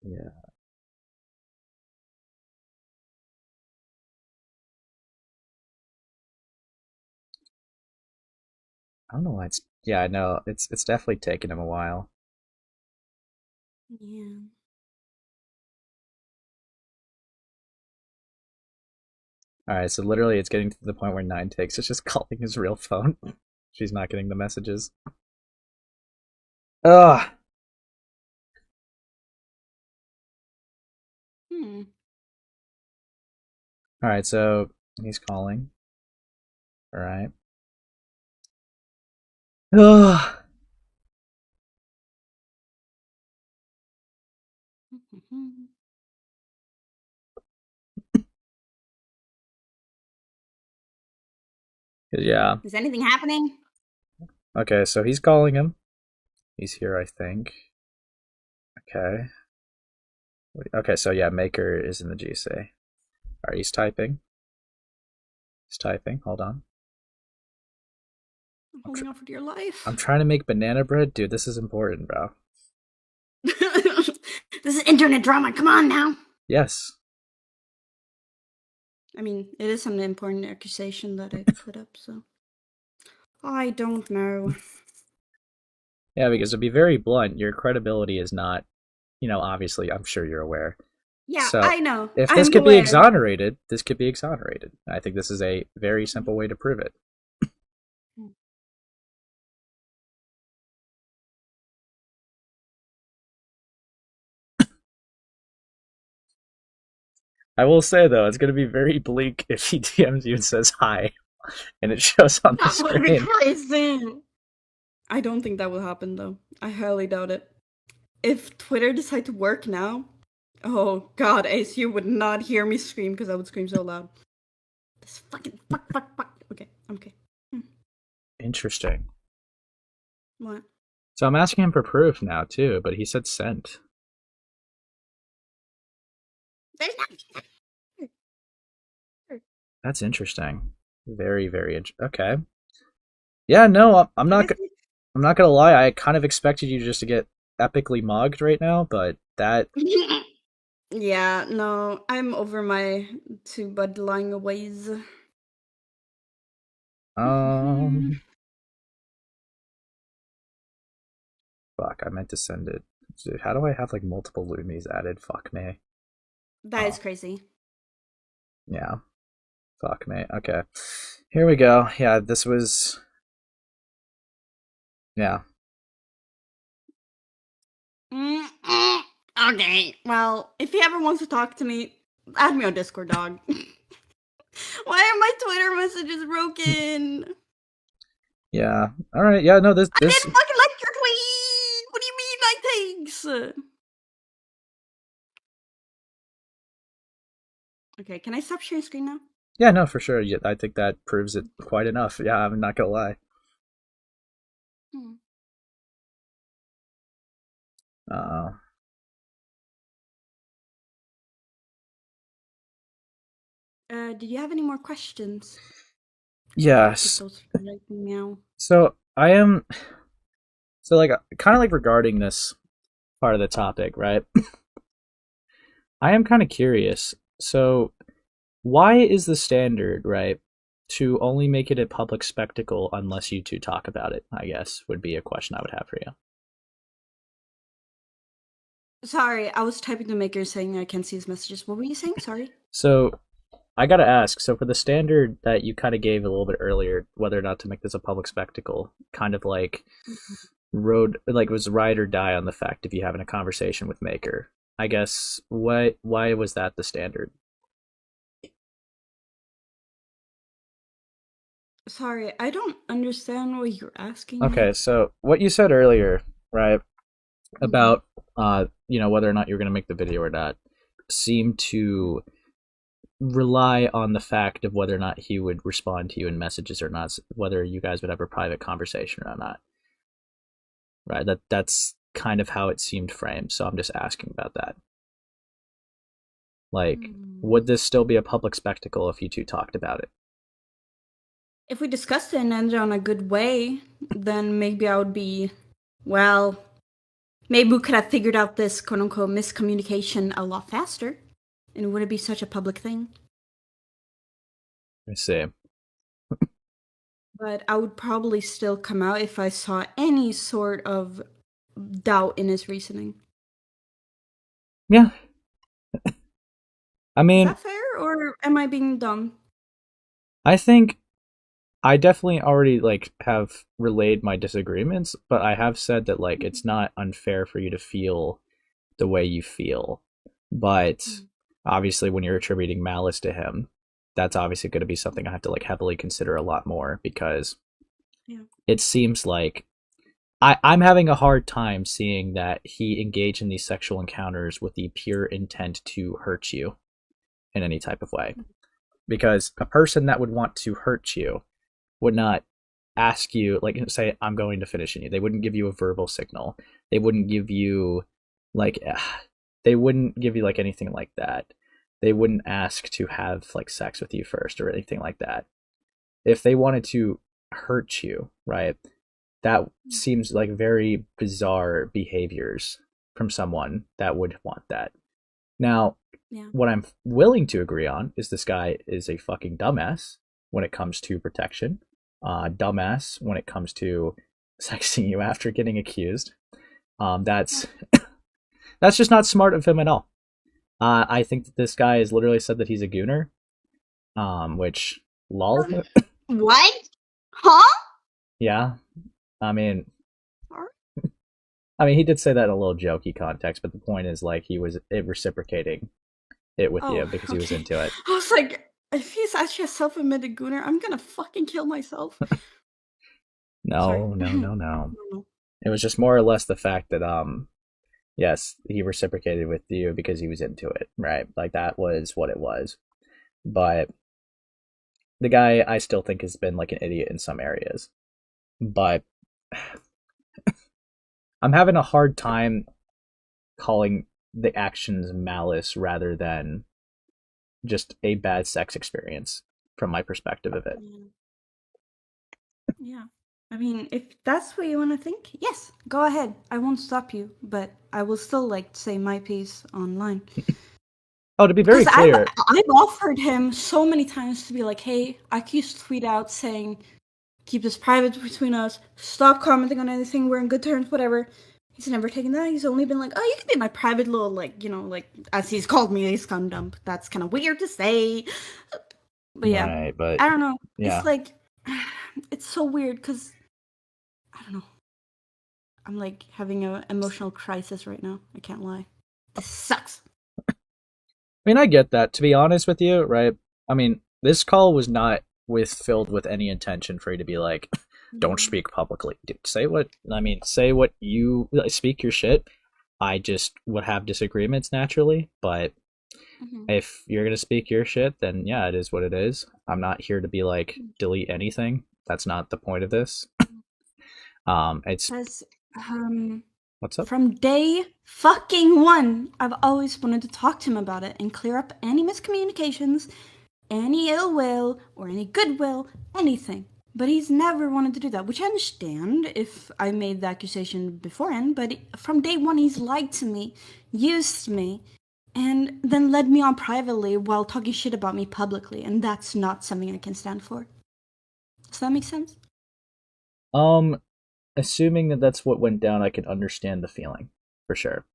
Yeah. I don't know why it's. Yeah, I know it's definitely taken him a while. Yeah. All right, so literally, it's getting to the point where Nine Takes is just calling his real phone. She's not getting the messages. Ugh. Hmm. All right, so he's calling. All right. Ugh. Yeah. Is anything happening? Okay, so he's calling him. He's here, I think. Okay. Okay, so yeah, Maker is in the GC. All right, he's typing. He's typing. Hold on. I'm holding on for dear life. I'm trying to make banana bread, dude. This is important, bro. This is internet drama. Come on now. Yes. I mean, it is an important accusation that I put up, so. I don't know. Yeah, because to be very blunt, your credibility is not, obviously, I'm sure you're aware. Yeah, So I know. if this I'm could be aware. exonerated, this could be exonerated. I think this is a very simple way to prove it. I will say though, it's going to be very bleak if he DMs you and says hi, and it shows on the That would be screen. crazy. I don't think that will happen though. I highly doubt it. If Twitter decide to work now, Oh God, Ace, you would not hear me scream because I would scream so loud. This fucking fuck. Okay, I'm okay. Hmm. Interesting. What? So I'm asking him for proof now too, but he said sent. There's nothing. That's interesting. Very, very okay. Yeah, no, I'm I not. guess. I'm not gonna lie. I kind of expected you just to get epically mugged right now, but that. Yeah, no, I'm over my two bud lying ways. Um. Fuck, I meant to send it. Dude, how do I have like multiple Lumis added? Fuck me. That Oh, is crazy. yeah. Fuck me. Okay. Here we go. Yeah, this was. Yeah. Okay, well, if he ever wants to talk to me, add me on Discord, dog. Why are my Twitter messages broken? Yeah. All right. Yeah. No. This. I This. didn't fucking like your tweet. What do you mean, like thanks? Okay, can I stop sharing screen now? Yeah. No. For sure. Yeah. I think that proves it quite enough. Yeah. I'm not gonna lie. Hmm. Uh. Did you have any more questions? I'll keep Yes. those right now. So I am. So like, kind of like regarding this part of the topic, right? I am kind of curious. So why is the standard, right, to only make it a public spectacle unless you two talk about it? I guess would be a question I would have for you. Sorry, I was typing to Maker saying I can't see his messages. What were you saying? Sorry. So I gotta ask. So for the standard that you kind of gave a little bit earlier, whether or not to make this a public spectacle, kind of like road, like was ride or die on the fact if you having a conversation with Maker. I guess why was that the standard? Sorry, I don't understand what you're asking me. Okay, so what you said earlier, right, Mhm. about whether or not you're going to make the video or not, seemed to rely on the fact of whether or not he would respond to you in messages or not, whether you guys would have a private conversation or not. Right? That's kind of how it seemed framed. So I'm just asking about that. Like, would Hmm. this still be a public spectacle if you two talked about it? If we discussed it and ended on a good way, then maybe I would be, well, maybe we could have figured out this quote unquote miscommunication a lot faster, and it wouldn't be such a public thing. I see. But I would probably still come out if I saw any sort of doubt in his reasoning. Yeah. I Is mean, that fair, or am I being dumb? I think I definitely already like have relayed my disagreements, but I have said that like it's not unfair for you to feel the way you feel. But obviously when you're attributing malice to him, that's obviously going to be something I have to like heavily consider a lot more because Yeah. it seems like I'm having a hard time seeing that he engaged in these sexual encounters with the pure intent to hurt you in any type of way. Because a person that would want to hurt you would not ask you, like, say, I'm going to finish in you. They wouldn't give you a verbal signal. They wouldn't give you, like, they wouldn't give you, like, anything like that. They wouldn't ask to have, like, sex with you first or anything like that. If they wanted to hurt you, right, that seems like very bizarre behaviors from someone that would want that. Now, Yeah. what I'm willing to agree on is this guy is a fucking dumbass when it comes to protection, dumbass when it comes to sexting you after getting accused. Yeah. That's just not smart of him at all. I think that this guy has literally said that he's a gooner, which lol. What? Huh? Yeah, I mean, I mean, he did say that in a little jokey context, but the point is like he was reciprocating it with you Oh, because he was okay. into it. I was like, if he's actually a self-admitted gooner, I'm gonna fucking kill myself. Sorry. No, no, no, no. No, no. It was just more or less the fact that yes, he reciprocated with you because he was into it, right? Like that was what it was. But the guy I still think has been like an idiot in some areas. But I'm having a hard time calling the actions malice rather than just a bad sex experience from my perspective of it. Yeah. Yeah. I mean, if that's what you want to think, yes, go ahead. I won't stop you, but I will still like say my piece online. Oh, to be very Because clear, I've offered him so many times to be like, hey, I used to tweet out saying, keep this private between us, stop commenting on anything, we're in good terms, whatever. He's never taken that. He's only been like, oh, you can be my private little, like, like, as he's called me, a scum dump. That's kind of weird to say. But yeah, right? But I don't know. It's yeah, like, it's so weird because, I don't know. I'm like having an emotional crisis right now. I can't lie. This sucks. I mean, I get that. To be honest with you, right? I mean, this call was not filled with any intention for you to be like, don't Mm-hmm. speak publicly. Dude, say what I mean. Say what you like, speak your shit. I just would have disagreements naturally, but Mm-hmm. if you're gonna speak your shit, then yeah, it is what it is. I'm not here to be like delete anything. That's not the point of this. It's Because what's up? from day fucking one, I've always wanted to talk to him about it and clear up any miscommunications, any ill will, or any goodwill, anything. But he's never wanted to do that, which I understand if I made the accusation beforehand. But from day one, he's lied to me, used me, and then led me on privately while talking shit about me publicly. And that's not something I can stand for. Does that make sense? Um, assuming that that's what went down, I can understand the feeling for sure.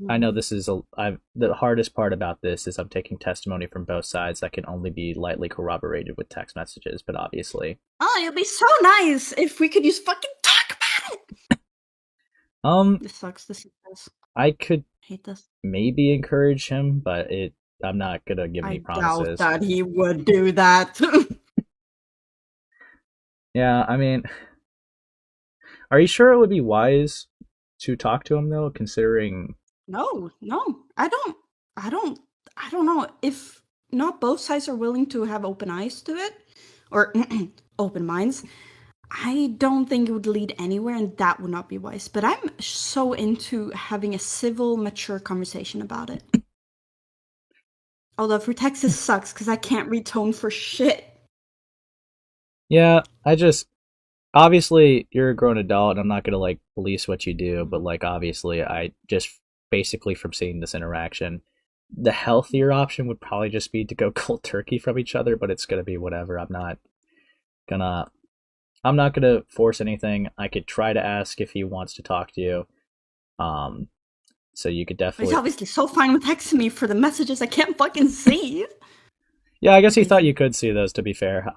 I know Mm-hmm. this is the hardest part about this is I'm taking testimony from both sides that can only be lightly corroborated with text messages, but obviously, Oh, it'd be so nice if we could just fucking talk about it. um, This sucks. This sucks. I could I hate this. maybe encourage him, but I'm not gonna give any I doubt promises. that he would do that. Yeah, I mean, are you sure it would be wise to talk to him though, considering? No, no, I don't, I don't know if not both sides are willing to have open eyes to it or open minds. I don't think it would lead anywhere, and that would not be wise. But I'm so into having a civil, mature conversation about it. Although for Texas sucks because I can't read tone for shit. Yeah, I just obviously you're a grown adult and I'm not going to like police what you do, but like obviously I just basically from seeing this interaction, the healthier option would probably just be to go cold turkey from each other, but it's going to be whatever. Gonna I'm not going to force anything. I could try to ask if he wants to talk to you. Um so you could But he's definitely. obviously so fine with texting me for the messages I can't fucking see. Yeah, I guess he thought Crazy. you could see those to be fair.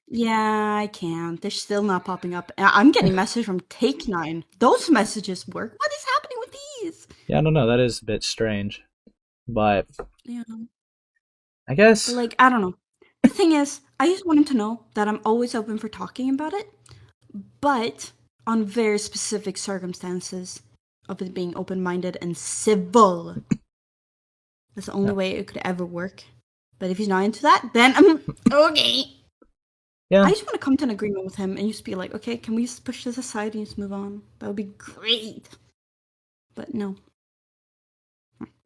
Yeah, I can. They're still not popping up. I'm getting messages from Take Nine. Those messages work. What is happening with these? Yeah, I don't know. That is a bit strange. But Yeah. I But guess like, I don't know. The thing is, I just want him to know that I'm always open for talking about it, but on very specific circumstances of it being open minded and civil. That's the only yeah. way it could ever work. But if he's not into that, then okay. I Yeah. just want to come to an agreement with him and just be like, okay, can we just push this aside and just move on? That would be great. But no.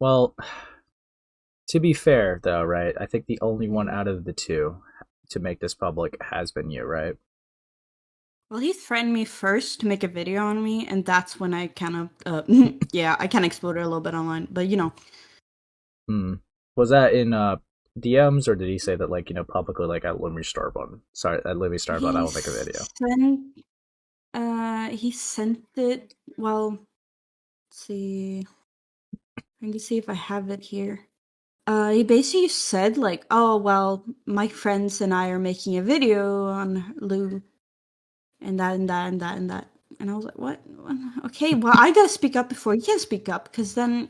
Well, to be fair, though, right? I think the only one Mm. out of the two to make this public has been you, right? Well, he threatened me first to make a video on me, and that's when I kind of, yeah, I kind of exploded a little bit online. But Hmm. Was that in DMs or did he say that like publicly like at Lumistarbun? Sorry, at Lumistarbun, I he will make a video. sent, he sent it. Well, let's see. Let me see if I have it here. He basically said like, "Oh well, my friends and I are making a video on Lou, and that and that and that and that." And I was like, "What? Okay, well, I gotta speak up before you can speak up, because then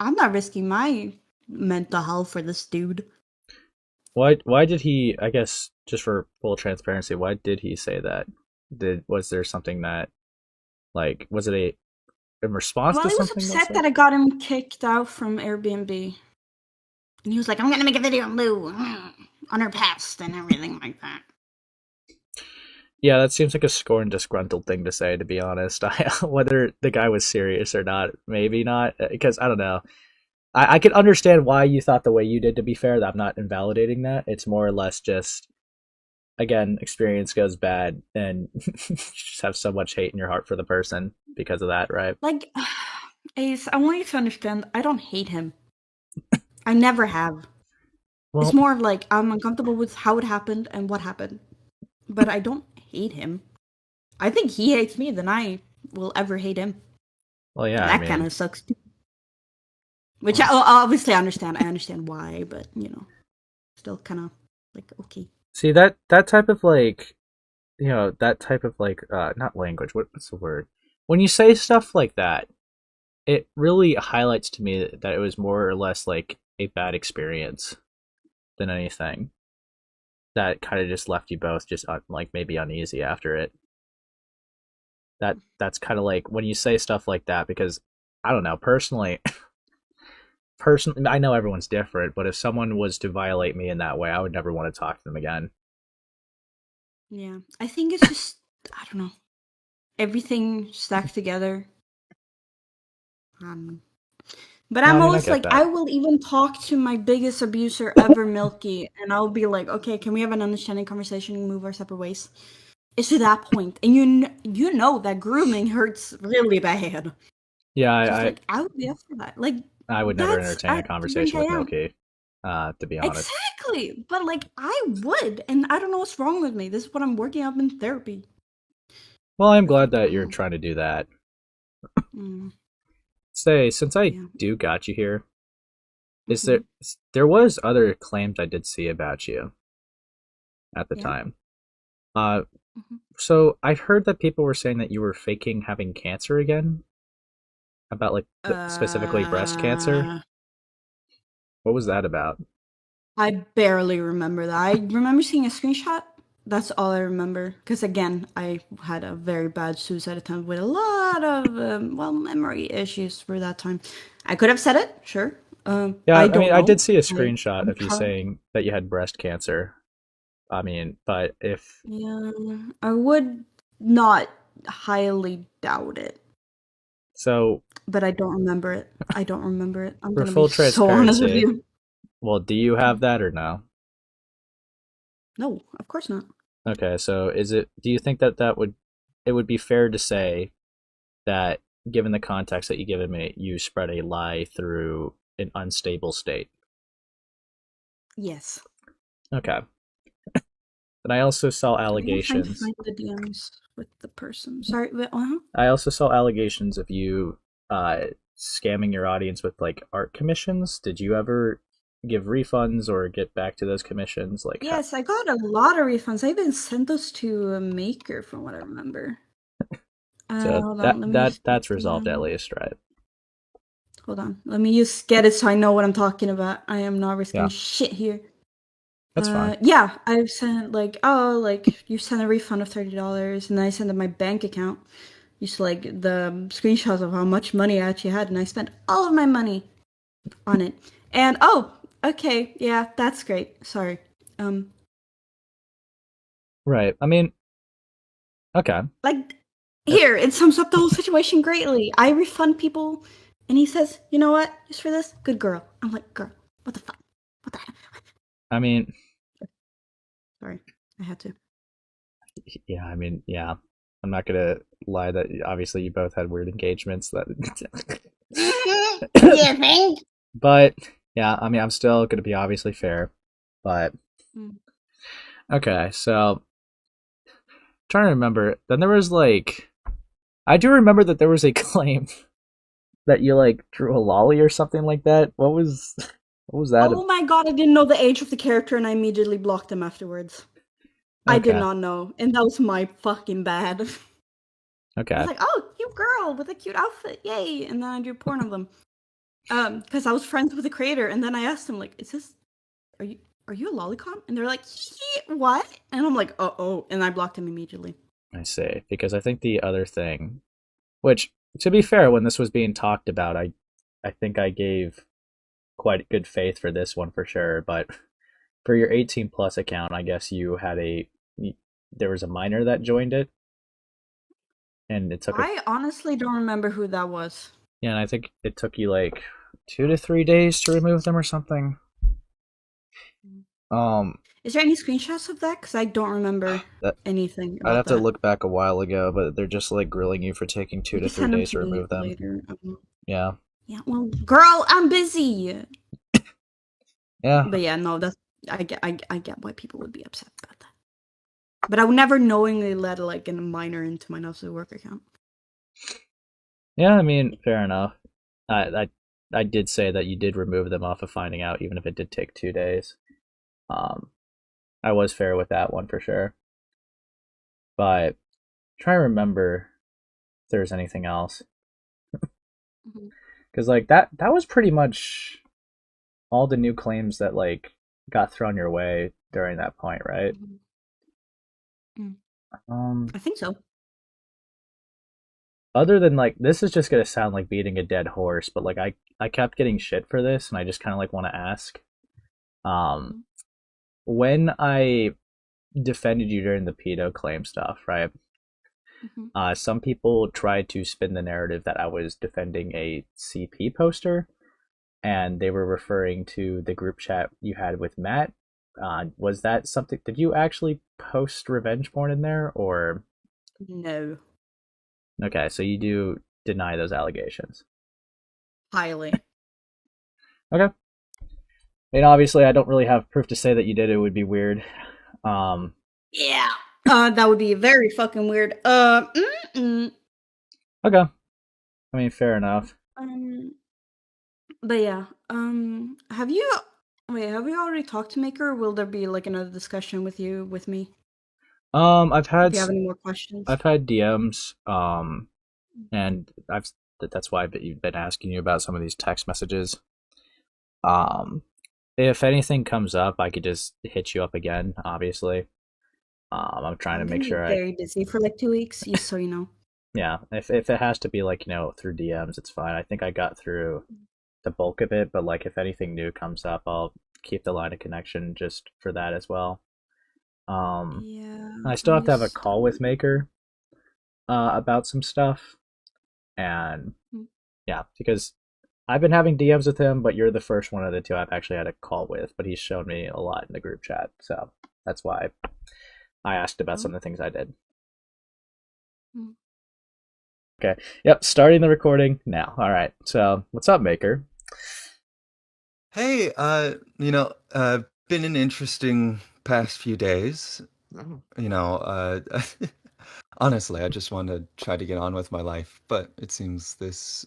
I'm not risking my mental health for this dude." Why did he? I guess just for full transparency, why did he say that? Was there something that like was it in response Well, to he was something that's upset like, that I got him kicked out from Airbnb. And he was like, I'm gonna make a video on Lou on her past and everything like that. yeah, that seems like a scorned, disgruntled thing to say. To be honest, whether the guy was serious or not, maybe not, because I don't know. I can understand why you thought the way you did. To be fair, that I'm not invalidating that. It's more or less just again, experience goes bad, and you just have so much hate in your heart for the person because of that, right? Like, Ace, I want you to understand, I don't hate him. I never have. It's Well, more of like I'm uncomfortable with how it happened and what happened, but I don't hate him. I think he hates me than I will ever hate him, well, yeah. and I that kind mean, of sucks too. Which I well, obviously understand. I understand why, but still kind of like okay. see that type of like, that type of like, not language. What's the word? When you say stuff like that, it really highlights to me that it was more or less like a bad experience than anything that kind of just left you both just like maybe uneasy after it. That's kind of like when you say stuff like that, because I don't know, personally, I know everyone's different, but if someone was to violate me in that way, I would never want to talk to them again. Yeah, I think it's just I don't know everything stacked together. Um, but No, I I'm mean, I always get like, that. I will even talk to my biggest abuser ever, Milky, and I'll be like, okay, can we have an understanding conversation and move our separate ways? It's to that point, and you know that grooming hurts really bad. Yeah, So it's like I would be up for that. Like I would never that's entertain a at the rank conversation I with am. Milky, to be honest. Exactly, but like I would, and I don't know what's wrong with me. This is what I'm working up in therapy. Well, I'm Like glad I that don't you're know. trying to do that. Mm, Say, since I yeah. do got you here, is Hmm. there was other claims I did see about you at the Yeah. time. Uh, Hmm. so I heard that people were saying that you were faking having cancer again, about like specifically breast cancer. Uh, What was that about? I barely remember that. I remember seeing a screenshot. That's all I remember. Because again, I had a very bad suicide attempt with a lot of memory issues for that time. I could have said it, sure. Yeah, I I mean, don't I did know. see a I screenshot I'm of you trying. saying that you had breast cancer. I mean, but if Yeah, I would not highly doubt it, so, but I don't remember it. I don't remember it. I'm for gonna be full so honest with transparency, you. well, do you have that or no? No, of course not. Okay, so do you think that it would be fair to say that given the context that you given me, you spread a lie through an unstable state? Yes. Okay. And I also saw I'm trying to allegations. find the DMs with the person. Sorry, but I also saw allegations of you scamming your audience with like art commissions. Did you ever give refunds or get back to those commissions? Like, yes, I got a lot of refunds. I even sent those to a Maker, from what I remember. so Hold on, let me just get that's resolved at them. least, right? Hold on, let me just get it so I know what I'm talking about. I am not risking Yeah, shit here. that's fine. Yeah, I've sent like, oh, like you sent a refund of $30, and then I sent it my bank account. Just like the screenshots of how much money I actually had, and I spent all of my money on it. And oh, okay, yeah, that's great. Sorry. Um, Right. I mean, okay. like Uh, here, it sums up the whole situation greatly. I refund people, and he says, "You know what? Just for this, good girl." I'm like, "Girl, what the fuck? What the heck?" I mean, Sorry, I had to. yeah, I mean, yeah. I'm not gonna lie that obviously you both had weird engagements that You think? but yeah, I mean, I'm still gonna be obviously fair. But Mm. okay, so trying to remember, then there was like I do remember that there was a claim that you like drew a lolly or something like that. What was that? Oh my god, I didn't know the age of the character, and I immediately blocked him afterwards. I did Okay. not know, and that was my fucking bad. I was Okay. like, "Oh, cute girl with a cute outfit, yay!" And then I drew porn of them. Because I was friends with the creator, and then I asked him, like, "Is this? Are you? Are you a lolicon?" And they're like, "What?" And I'm like, "Oh, oh," and I blocked him immediately. I see. Because I think the other thing, which to be fair, when this was being talked about, I think I gave quite good faith for this one for sure. But for your 18 plus account, I guess you had there was a minor that joined it, and it took a I honestly don't remember who that was. yeah, and I think it took you like 2 to 3 days to remove them or something. Um, Is there any screenshots of that? Because I don't remember that anything I'd about have to that. look back a while ago, but they're just like grilling you for taking two You to can three send them days to to me remove them. later. Yeah, Yeah, well, girl, I'm busy. yeah, But yeah, no, that's I get why people would be upset about that. But I would never knowingly let like a minor into my Nelson work account. yeah. I mean, fair enough. I I did say that you did remove them off of finding out, even if it did take 2 days. Um, I was fair with that one for sure. But try to remember if there's anything else, Mhm, because like that was pretty much all the new claims that like got thrown your way during that point, right? mhm, mm. Um, I think so. other than like this is just gonna sound like beating a dead horse, but like I kept getting shit for this, and I just kind of like want to ask. Um, Mhm, when I defended you during the pedo claim stuff, right? mhm, Some people tried to spin the narrative that I was defending a CP poster, and they were referring to the group chat you had with Matt. Was that something? Did you actually post revenge porn in there, or No, okay? So you do deny those allegations. highly. Okay. I mean, obviously, I don't really have proof to say that you did. It would be weird. Um, Yeah. That would be very fucking weird. okay. I mean, fair enough. Um, but yeah. Have you? Wait, have we already talked to Maker? Or will there be like another discussion with you with me Um, if you have any more questions? I've had DMs. And that's why I've been asking you about some of these text messages. Um, if anything comes up, I could just hit you up again. Obviously, I'm trying to I'm make gonna be sure I very busy for like 2 weeks, just so you know. yeah. If it has to be like through DMs, it's fine. I think I got through the bulk of it, but like if anything new comes up, I'll keep the line of connection just for that as well. Um, Yeah, I still have I to have a call still. with Maker about some stuff, and Mm, yeah, because I've been having DMs with him, but you're the first one of the two I've actually had a call with. But he's shown me a lot in the group chat, so that's why I asked about oh, some of the things I did. mm. Okay, yep, starting the recording now. All right, so what's up, Maker? Hey, been an interesting past few days. You know, honestly, I just want to try to get on with my life, but it seems this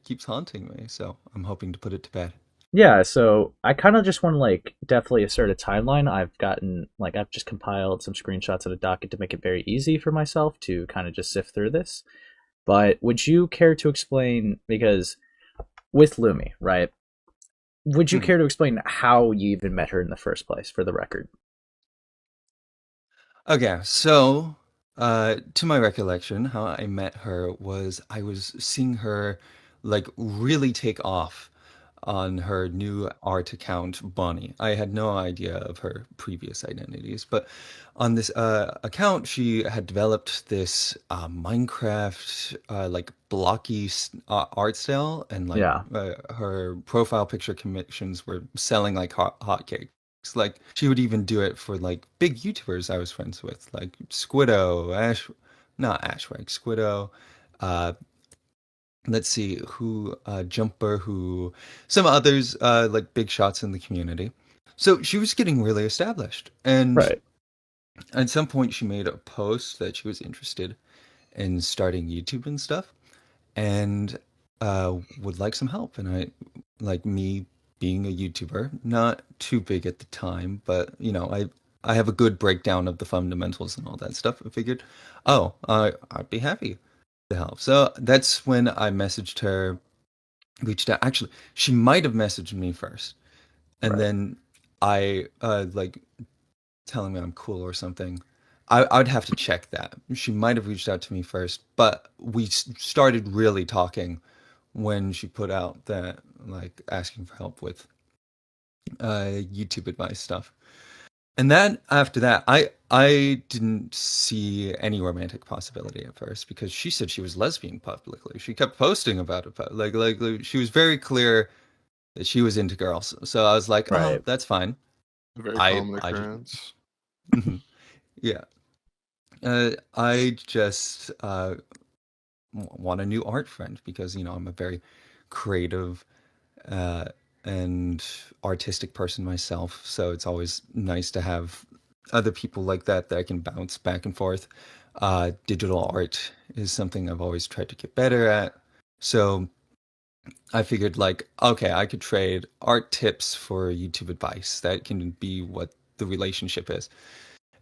keeps haunting me, so I'm hoping to put it to bed. Yeah, so I kind of just want to like definitely assert a timeline. I've just compiled some screenshots of the docket to make it very easy for myself to kind of just sift through this. But would you care to explain, because with Lumi, right? Would you Hmm. care to explain how you even met her in the first place, for the record? Okay, so to my recollection, how I met her was I was seeing her like really take off on her new art account, Bonnie. I had no idea of her previous identities, but on this account, she had developed this Minecraft like blocky art style, and like Yeah, her profile picture commissions were selling like hotcakes. Like she would even do it for like big YouTubers I was friends with, like Squiddo, not Ashwag, Squiddo. Uh, let's see who Jumper, who some others like big shots in the community. So she was getting really established, and right. at some point she made a post that she was interested in starting YouTube and stuff, and would like some help. And I, like me being a YouTuber, not too big at the time, but I have a good breakdown of the fundamentals and all that stuff. I figured, oh, I'd be happy to help. So that's when I messaged her, reached out. Actually, she might have messaged me first, and Right. then I like telling me I'm cool or something. I'd have to check that. She might have reached out to me first, but we started really talking when she put out that, like, asking for help with YouTube advice stuff. And then after that, I didn't see any romantic possibility at first because she said she was lesbian publicly. She kept posting about it, like she was very clear that she was into girls. So I was like, oh, Right. that's fine. A very I common I just occurrence. yeah. I just want a new art friend because I'm a very creative uh, and artistic person myself. So it's always nice to have other people like that I can bounce back and forth. Digital art is something I've always tried to get better at. So I figured, like, okay, I could trade art tips for YouTube advice. That can be what the relationship is.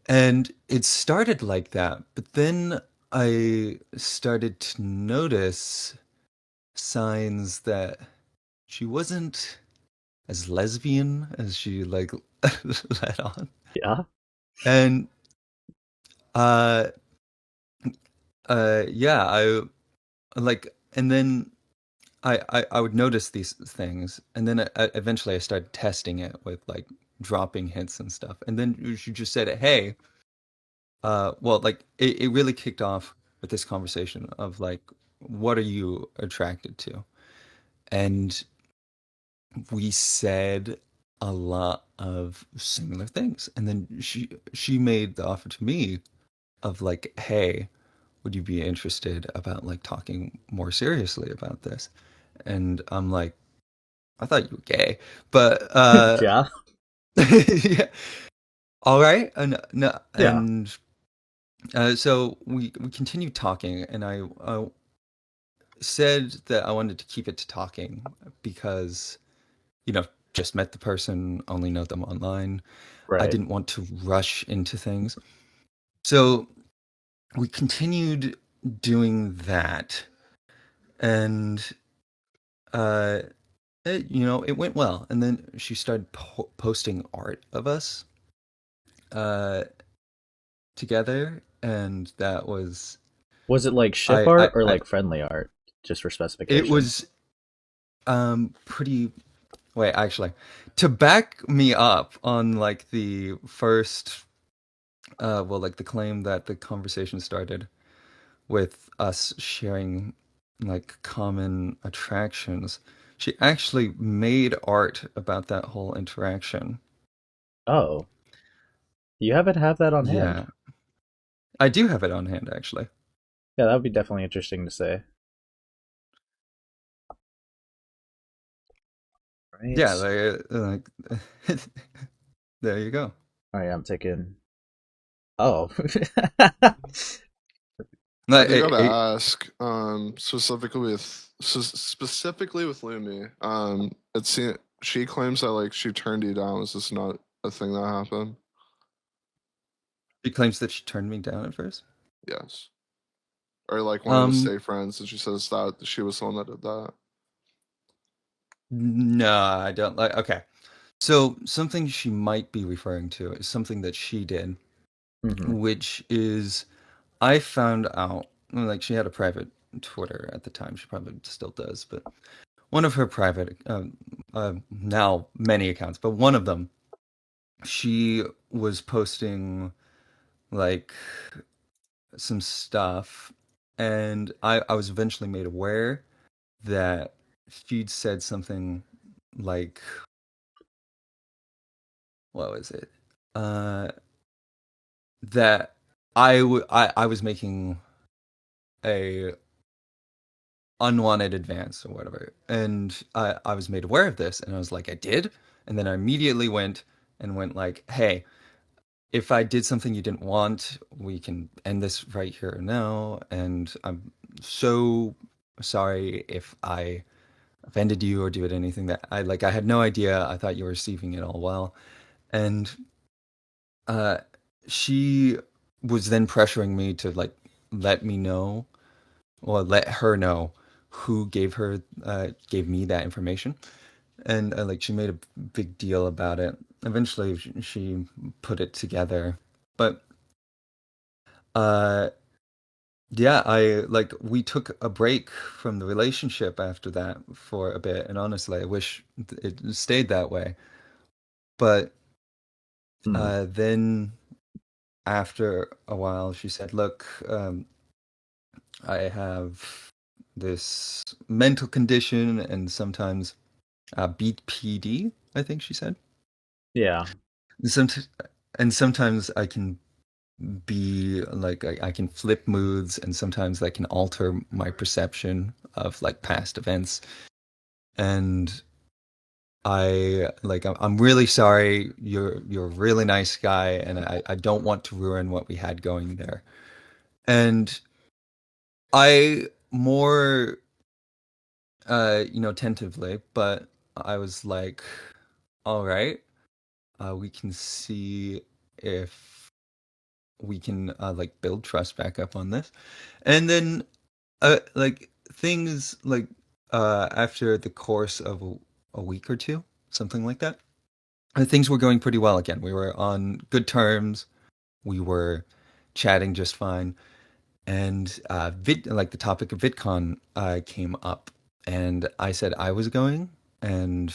And it started like that, but then I started to notice signs that she wasn't as lesbian as she like let on. Yeah. And uh yeah, I like and then I would notice these things, and then eventually I started testing it with like dropping hints and stuff. And then she just said, "Hey, well, like it really kicked off with this conversation of like, what are you attracted to?" And we said a lot of similar things. And then she made the offer to me of like, "Hey, would you be interested about like talking more seriously about this?" And I'm like, "I thought you were gay," but Yeah. yeah, all right, and no, Yeah. and so we continued talking, and I said that I wanted to keep it to talking because, just met the person, only know them online. I Right. didn't want to rush into things. So we continued doing that, and uh, it went well. And then she started posting art of us uh, together, and that was Was it like ship I, I, art or I like friendly art? Just for it specification. was pretty. Wait, actually, to back me up on like the first, well, like the claim that the conversation started with us sharing like common attractions. She actually made art about that whole interaction. Oh, you haven't have that on hand. Yeah, I do have it on hand actually. Yeah, that would be definitely interesting to say. Yeah, Right. like there you go. Oh yeah, I'm taking. Oh. I Like, do gotta ask, specifically with Lumi, she claims that like she turned you down. Is this not a thing that happened? she claims that she turned me down at first. Yes. Or like wanted to Um, stay friends, and she says that she was the one that did that. no, I don't like. Okay, so something she might be referring to is something that she did, Hmm. which is I found out, like, she had a private Twitter at the time. She probably still does, but one of her private, now many accounts, but one of them, she was posting like some stuff, and I was eventually made aware that she'd said something like, what was it? Uh, that I was making a unwanted advance or whatever. And I was made aware of this, and I was like, I did? And then I immediately went like, hey, if I did something you didn't want, we can end this right here and now. And I'm so sorry if I offended you or did anything that I had no idea. I thought you were receiving it all well. And uh she was then pressuring me to like let me know or let her know who gave me that information. And like she made a big deal about it. Eventually she put it together, but uh, yeah, we took a break from the relationship after that for a bit, and honestly, I wish it stayed that way. But Hmm. then after a while, she said, "Look, I have this mental condition, and sometimes BPD, I think she said. Yeah. Somet- and sometimes I can be like I can flip moods, and sometimes that can alter my perception of like past events. And I'm really sorry. You're a really nice guy, and I don't want to ruin what we had going there. And I more tentatively, but I was like, all right, we can see if we can like build trust back up on this. And then like things like after the course of a week or two, something like that, things were going pretty well again. We were on good terms. We were chatting just fine. And like the topic of VidCon came up, and I said I was going, and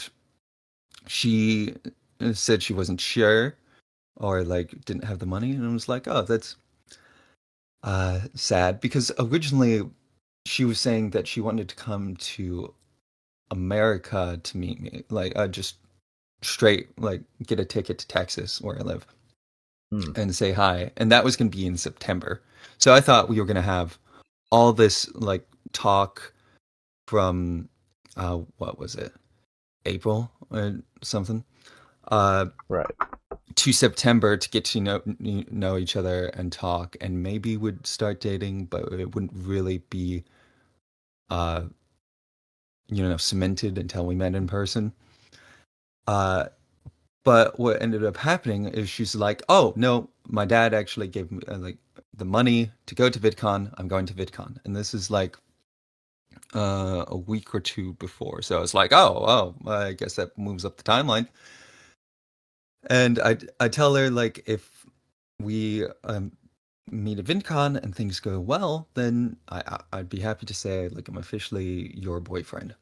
she said she wasn't sure or like didn't have the money, and I was like, oh, that's sad, because originally she was saying that she wanted to come to America to meet me, like just straight like get a ticket to Texas where I live Hmm. and say hi, and that was going to be in September. So I thought we were going to have all this like talk from what was it, April or something, uh Right. to September to get to know each other and talk, and maybe would start dating, but it wouldn't really be uh cemented until we met in person. uh but what ended up happening is she's like, oh no, my dad actually gave me like the money to go to VidCon. I'm going to VidCon, and this is like a week or two before. So it's like, oh, I guess that moves up the timeline. And I tell her, like, if we meet at VidCon and things go well, then I'd be happy to say, like, I'm officially your boyfriend.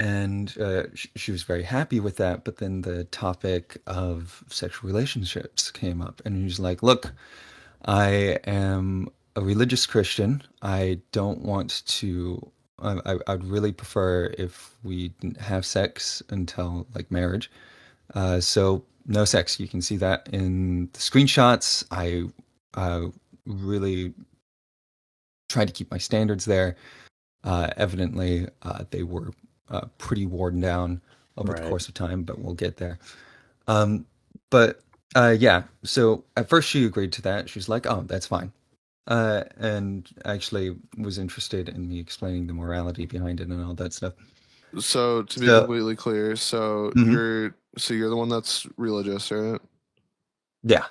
And she was very happy with that. But then the topic of sexual relationships came up, and he was like, look, I am a religious Christian. I don't want to. I'd really prefer if we didn't have sex until like marriage. So no sex. You can see that in the screenshots. I really tried to keep my standards there. Evidently, they were pretty worn down over the Right. course of time, but we'll get there. Um, but yeah, so at first she agreed to that. She was like, "Oh, that's fine," and actually was interested in me explaining the morality behind it and all that stuff. So to be So, completely clear, mhm, you're the one that's religious, right? yeah.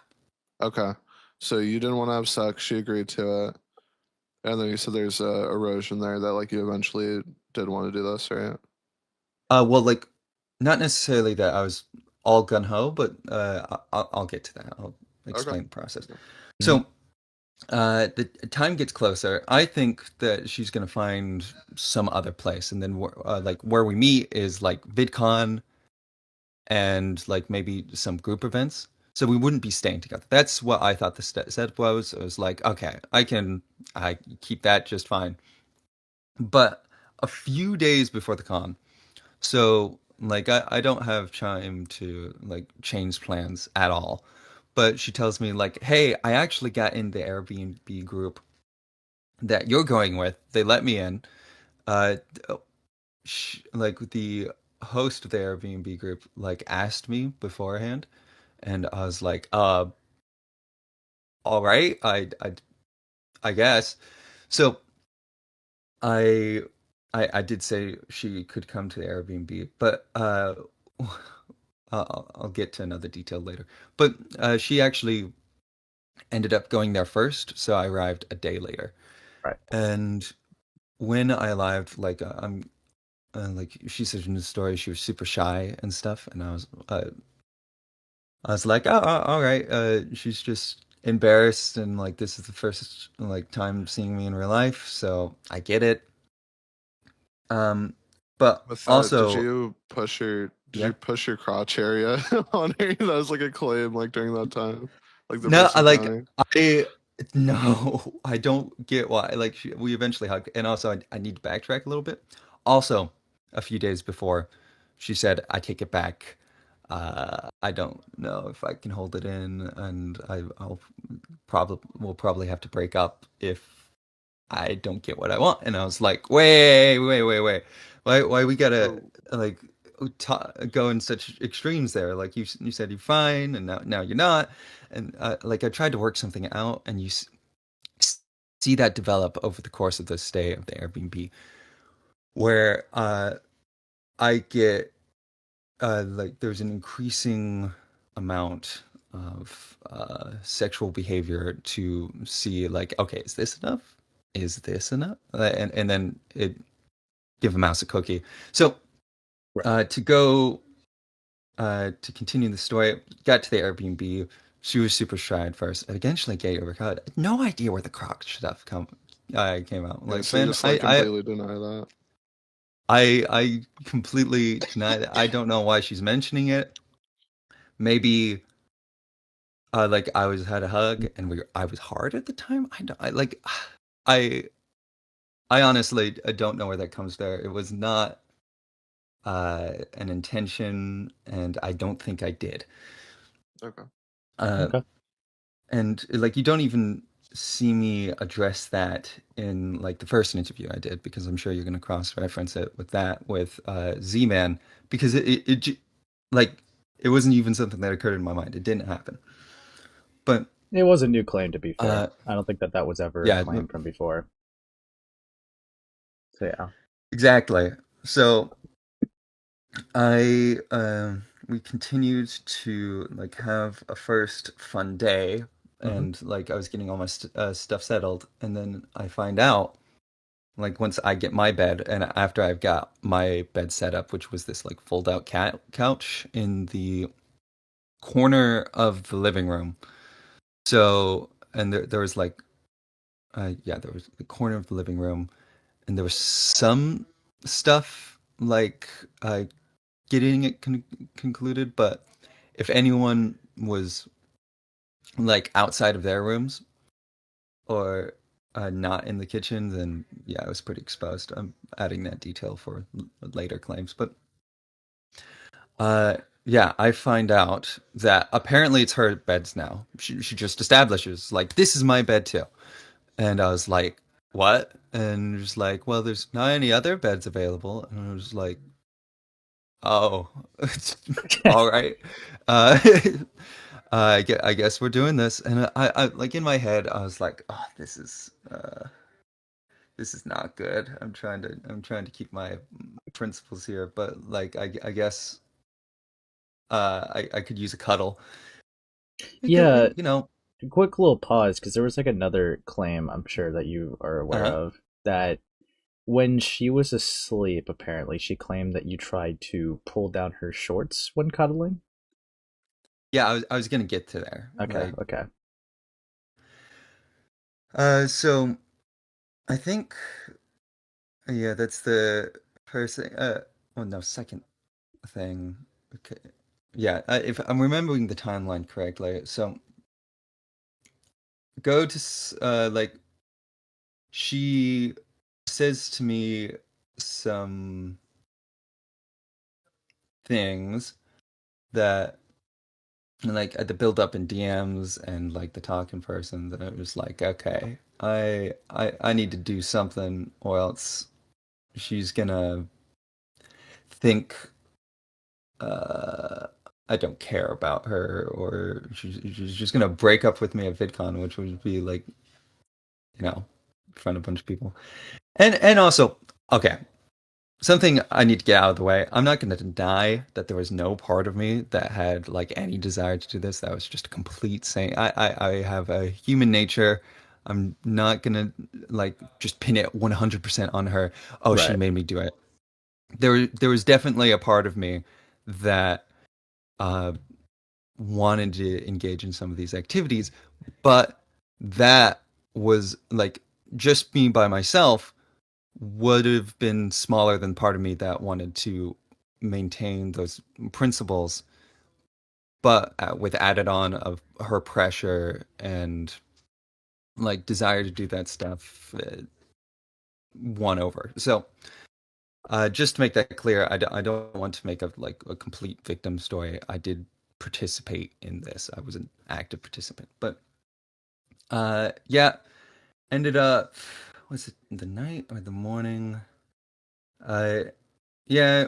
Okay. So you didn't want to have sex, she agreed to it. And then you said there's erosion there that like you eventually did want to do this, right? Well, like, not necessarily that I was all gun ho, but I'll get to that. I'll Okay. explain the process. Okay. Hmm. So, the time gets closer. I think that she's gonna find some other place, and then like where we meet is like VidCon and like maybe some group events. So we wouldn't be staying together. That's what I thought the setup was. I was like, okay, I keep that just fine. But a few days before the con, so like I don't have time to like change plans at all. But she tells me like, "Hey, I actually got in the Airbnb group that you're going with. They let me in. Uh like the host of the Airbnb group like asked me beforehand, and I was like, all right, I guess." So I I did say she could come to the Airbnb, but I'll get to another detail later. But she actually ended up going there first, so I arrived a day later. Right. And when I arrived, like I'm like she said in the story, she was super shy and stuff, and I was like, oh, all right. She's just embarrassed, and like this is the first like time seeing me in real life, so I get it. But With that, also, did yeah. you push your crotch area on her? That was like a claim, like during that time, like the No, first I like encounter. I no, I don't get why. Like we eventually hugged, and also I need to backtrack a little bit. Also, a few days before, she said, "I take it back. I don't know if I can hold it in, and I'll probably we'll probably have to break up if I don't get what I want." And I was like, wait. Why we gotta Oh, like go in such extremes there? Like you said you're fine, and now you're not. And like I tried to work something out, and see that develop over the course of the stay of the Airbnb, where I get like there's an increasing amount of sexual behavior to see like, okay, is this enough? Is this enough? And then it give a mouse a cookie. So Right. to go to continue the story, got to the Airbnb. She was super shy at first. Eventually, gave her a hug. No idea where the croc stuff came out. yeah. Like, So you man, just like completely deny that. I completely deny that. I don't know why she's mentioning it. Maybe like I was had a hug and I was hard at the time. I don't I like I I honestly I don't know where that comes there. It was not an intention, and I don't think I did. Okay. Uh, Okay. and like you don't even see me address that in like the first interview I did, because I'm sure you're going to cross reference it with that with Z-Man, because like it wasn't even something that occurred in my mind. It didn't happen. But It was a new claim, to be fair. uh, I don't think that was ever a yeah, claim from before. So yeah. exactly. So I we continued to like have a first fun day, Hmm. and like I was getting all my stuff settled, and then I find out like once I get my bed, and after I've got my bed set up, which was this like fold out couch in the corner of the living room. So and there was like yeah, there was the corner of the living room, and there was some stuff like getting it concluded, but if anyone was like outside of their rooms or not in the kitchen, then yeah, I was pretty exposed. I'm adding that detail for later claims, but uh, yeah, I find out that apparently it's her beds now. She just establishes like this is my bed too, and I was like, what? And just like, well, there's not any other beds available, and I was like, oh, all right. Uh, I guess we're doing this, and I like in my head, I was like, oh, this is not good. I'm trying to keep my principles here, but like, I guess, I could use a cuddle. Yeah, You know, quick little pause because there was like another claim I'm sure that you are aware uh-huh. of that when she was asleep, apparently she claimed that you tried to pull down her shorts when cuddling. Yeah, I was gonna get to there. Okay, Like, okay. so I think, yeah, that's the person. Oh no, second thing. Okay. Yeah, if I'm remembering the timeline correctly, so go to like she says to me some things that like at the build up in DMs and like the talk in person, that it was like, okay, I need to do something, or else she's gonna think uh I don't care about her, or she's just gonna break up with me at VidCon, which would be like, in front of a bunch of people. And also, okay, something I need to get out of the way. I'm not going to deny that there was no part of me that had like any desire to do this. That was just a complete saying. I have a human nature. I'm not going to like just pin it 100% on her. Oh, she Right. made me do it. There was definitely a part of me that uh, wanted to engage in some of these activities, But that was like just me by myself would have been smaller than part of me that wanted to maintain those principles, but with added on of her pressure and like desire to do that stuff, won over. So just to make that clear, I don't want to make a like a complete victim story. I did participate in this. I was an active participant, but yeah, ended up, was it the night or the morning? Uh, yeah,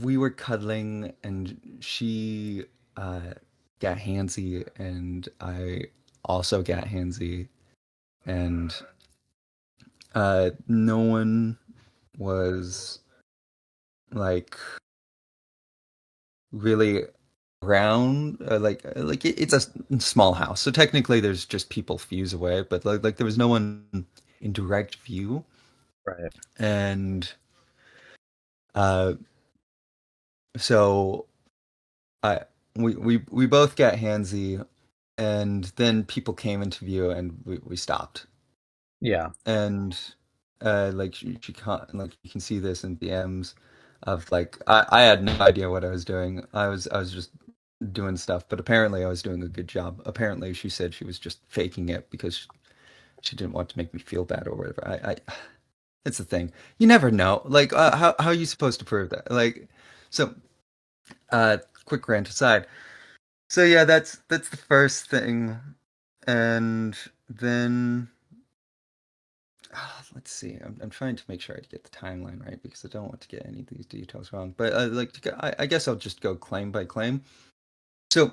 we were cuddling, and she got handsy, and I also got handsy, and no one was like really around. It's a small house, so technically there's just people views away, but like there was no one in direct view, Right. and uh, so I we both got handsy, and then people came into view, and we stopped. Yeah. And like she can't, like you can see this in DMs of like I had no idea what I was doing. I was just doing stuff, but apparently I was doing a good job. Apparently she said she was just faking it because she didn't want to make me feel bad or whatever. I it's the thing. You never know. Like how are you supposed to prove that? Like so uh quick rant aside. So yeah, that's the first thing. And then let's see. I'm trying to make sure I get the timeline right because I don't want to get any of these details wrong. But I guess I'll just go claim by claim. So,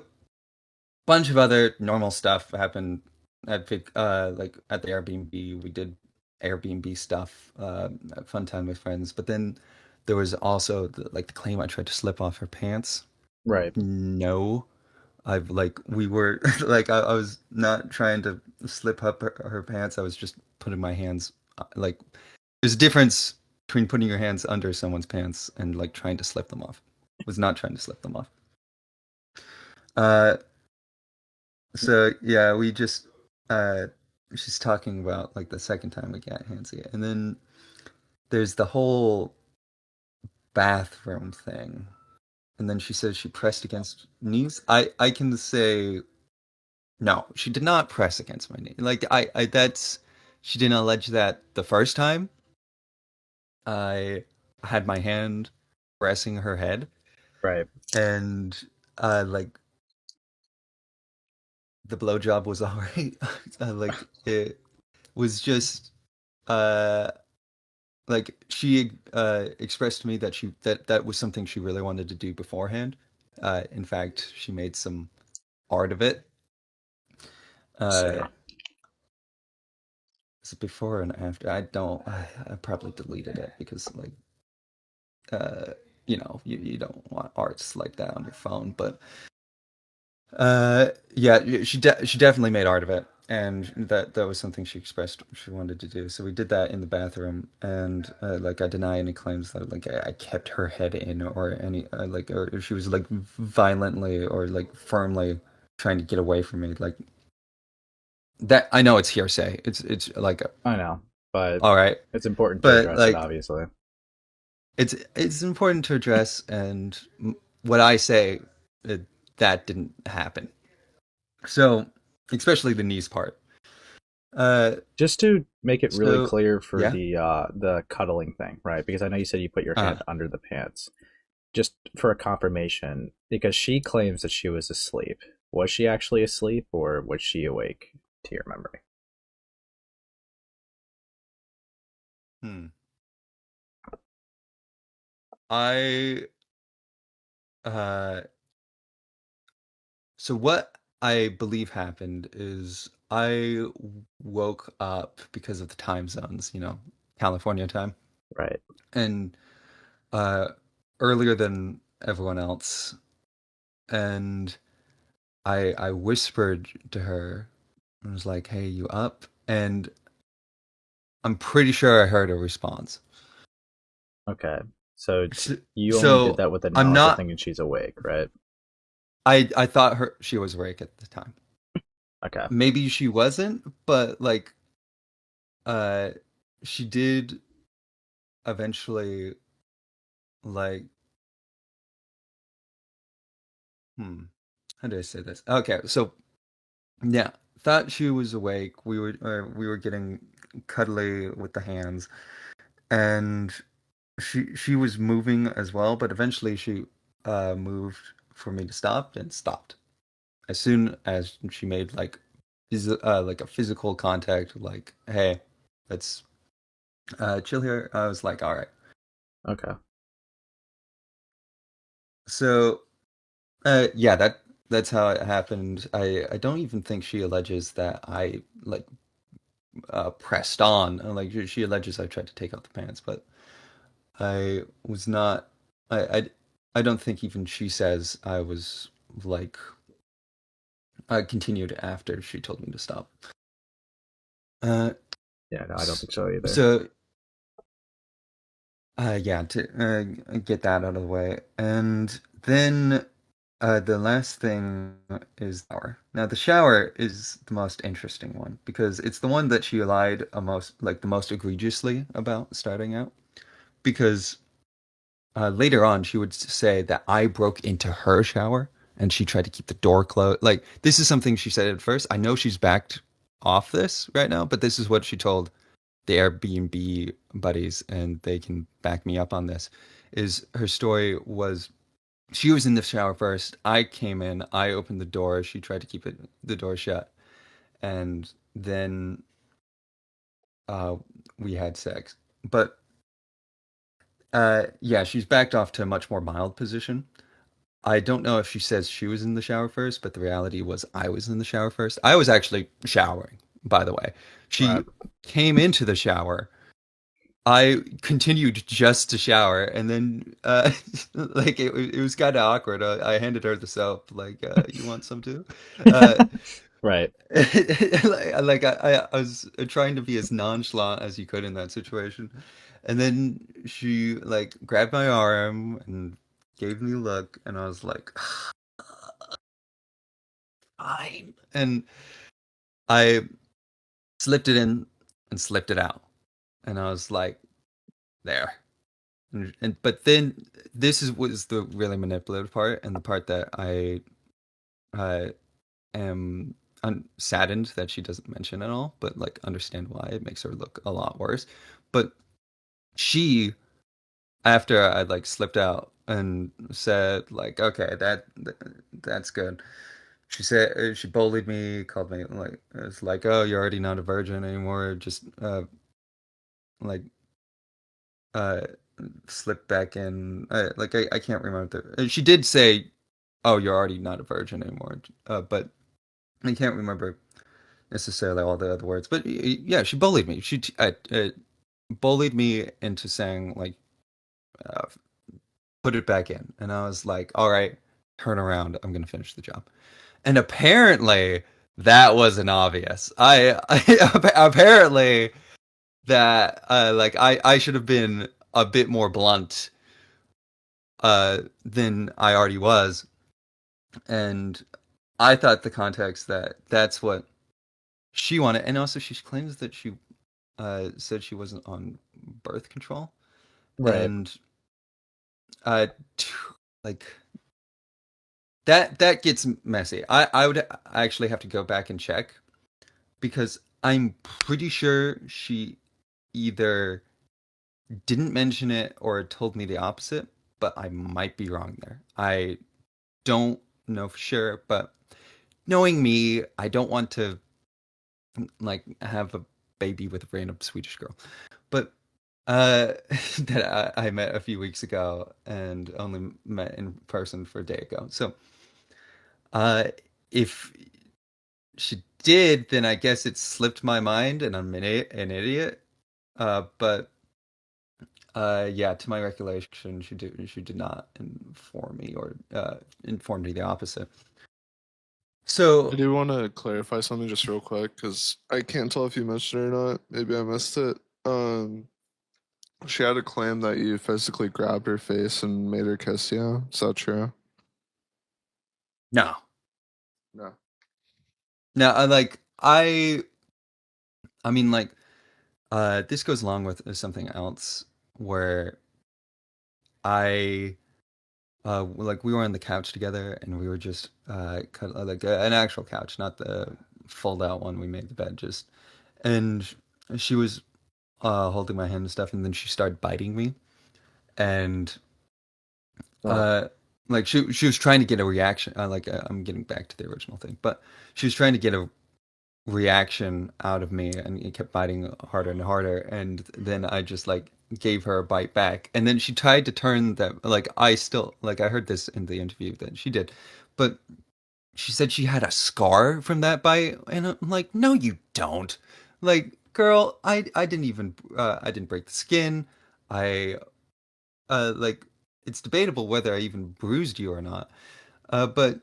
bunch of other normal stuff happened at like at the Airbnb. We did Airbnb stuff, fun time with friends. But then there was also the claim I tried to slip off her pants. Right. No, I've like we were I was not trying to slip up her pants. I was just putting my hands like there's a difference between putting your hands under someone's pants and like trying to slip them off. Was not trying to slip them off. Uh, so yeah, we just she's talking about like the second time we got handsy, and then there's the whole bathroom thing, and then she says she pressed against knees. I can say no, she did not press against my knee. Like I that's she didn't allege that the first time. I had my hand pressing her head, Right. and like the blowjob was alright. Like it was just uh like she expressed to me that that was something she really wanted to do beforehand. In fact, she made some art of it. So, Is it before and after? I probably deleted it because like you don't want arts like that on your phone, but yeah, she definitely made art of it, and that was something she expressed she wanted to do. So we did that in the bathroom, and like I deny any claims that like I kept her head in or any like or she was like violently or like firmly trying to get away from me. Like that, I know it's hearsay. It's like I know, but all right, it's important to but address it, like obviously. it's important to address, and what I say that didn't happen. So, especially the knees part. Just to make it really So clear for yeah, the cuddling thing, right? Because I know you said you put your uh, hand under the pants. Just for a confirmation, because she claims that she was asleep. Was she actually asleep or was she awake to your memory? hmm. I uh, so what I believe happened is I woke up because of the time zones, California time, Right. and uh, earlier than everyone else, and I whispered to her and was like, "Hey, you up?" And I'm pretty sure I heard a response. Okay. So So, you only did so that with the I'm knowledge of not. thinking she's awake, right? I thought she was awake at the time. Okay. maybe she wasn't, but like uh she did eventually like how do I say this? Okay, so yeah, thought she was awake. We were getting cuddly with the hands, and she was moving as well, but eventually she moved for me to stop and stopped. As soon as she made like a physical contact, like, hey, let's chill here. I was like, all right. Okay. So yeah, that's how it happened. I don't even think she alleges that I like pressed on. Like she alleges I tried to take off the pants, but I was not. I don't think even she says I was like I continued after she told me to stop. Uh, Yeah, no, I don't think so either. so yeah, to get that out of the way, and then the last thing is shower. Now the shower is the most interesting one because it's the one that she lied the most egregiously about starting out. Because later on, she would say that I broke into her shower and she tried to keep the door closed. Like, this is something she said at first. I know she's backed off this right now, but this is what she told the Airbnb buddies, and they can back me up on this. Is her story was she was in the shower first. I came in, I opened the door. She tried to keep the door shut, and then uh, we had sex. But yeah, she's backed off to a much more mild position. I don't know if she says she was in the shower first, but the reality was I was in the shower first. I was actually showering, by the way. Right. She came into the shower. I continued just to shower, and then like it was kind of awkward. I handed her the soap, like, "You want some too?" Uh, Right. I was trying to be as nonchalant as you could in that situation, and then she like grabbed my arm and gave me a look, and I was like, "Fine," and I slipped it in and slipped it out, and I was like, "There." And but then was the really manipulative part, and the part that I uh, am saddened that she doesn't mention at all, but like understand why it makes her look a lot worse. But she, after I like slipped out and said like, okay, that's good. She said she bullied me, called me like it's like, oh, you're already not a virgin anymore. Just like uh slip back in. I can't remember. She did say, "Oh, you're already not a virgin anymore," but I can't remember necessarily all the other words. But yeah, she bullied me. She bullied me into saying like, uh, "Put it back in," and I was like, "All right, turn around. I'm gonna finish the job." And apparently that wasn't obvious. Apparently that like I should have been a bit more blunt than I already was, and I thought the context that that's what she wanted, and also she claims that she said she wasn't on birth control, Right. and uh, like that gets messy. I would actually have to go back and check because I'm pretty sure she either didn't mention it or told me the opposite, but I might be wrong there. I don't know for sure, but knowing me, I don't want to like have a baby with a random Swedish girl. But that I met a few weeks ago and only met in person for a day ago. So uh if she did, then I guess it slipped my mind and I'm an idiot. But yeah, to my recollection, she did not inform me or inform me the opposite. I So do want to clarify something just real quick because I can't tell if you mentioned it or not. Maybe I missed it. She had a claim that you physically grabbed her face and made her kiss you. Is that true? no, No. Now, I mean, like, this goes along with something else where I, like, we were on the couch together and we were just, like an actual couch, not the fold out one we made the bed, just, and she was, holding my hand and stuff, and then she started biting me, and, Oh, uh, like, she was trying to get a reaction, I'm getting back to the original thing, but she was trying to get a reaction out of me, and it kept biting harder and harder, and then I just like gave her a bite back, and then she tried to turn that, like, I heard this in the interview that she did, but she said she had a scar from that bite, and I'm like, no, you don't. Like, girl, I didn't even I didn't break the skin. I like, it's debatable whether I even bruised you or not, but,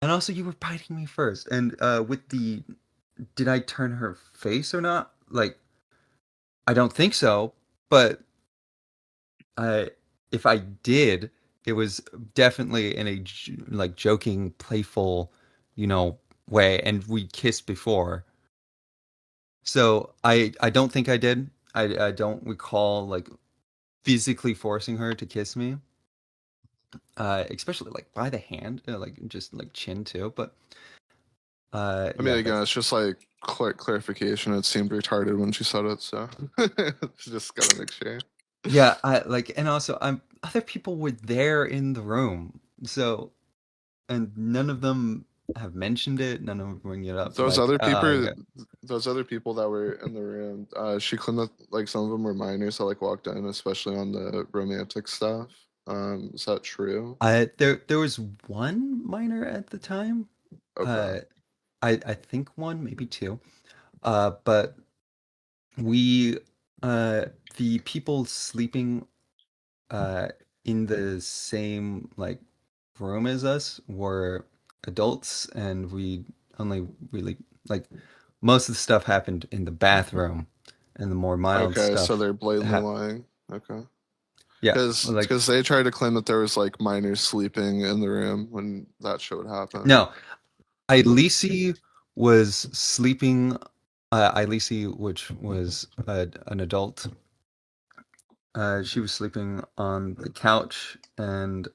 and also you were biting me first, and with the, did I turn her face or not? Like, I don't think so, but I, if I did, it was definitely in a like joking, playful, you know, way, and we kissed before. So I don't think I did. I don't recall like physically forcing her to kiss me. Especially like by the hand, like just like chin too, but I mean, yeah, again, that's, it's just like clarification. It seemed retarded when she said it, so just gotta make sure. yeah, I like, and also I'm, other people were there in the room. So, and none of them have mentioned it. None of them bring it up. Those Like, other people, okay. those other people that were in the room, she claimed that like some of them were minors that like walked in, especially on the romantic stuff. Is that true? There was one minor at the time. Okay. Uh, I think one, maybe two. But we, uh, the people sleeping, uh, in the same like room as us were adults, and we only really, like, most of the stuff happened in the bathroom, and the more mild Okay, so stuff they're blatantly happened. lying. Okay. Yeah, like, Because they tried to claim that there was like minors sleeping in the room when that shit would happen. no, Ilisi was sleeping. Ilisi, which was an adult, she was sleeping on the couch, and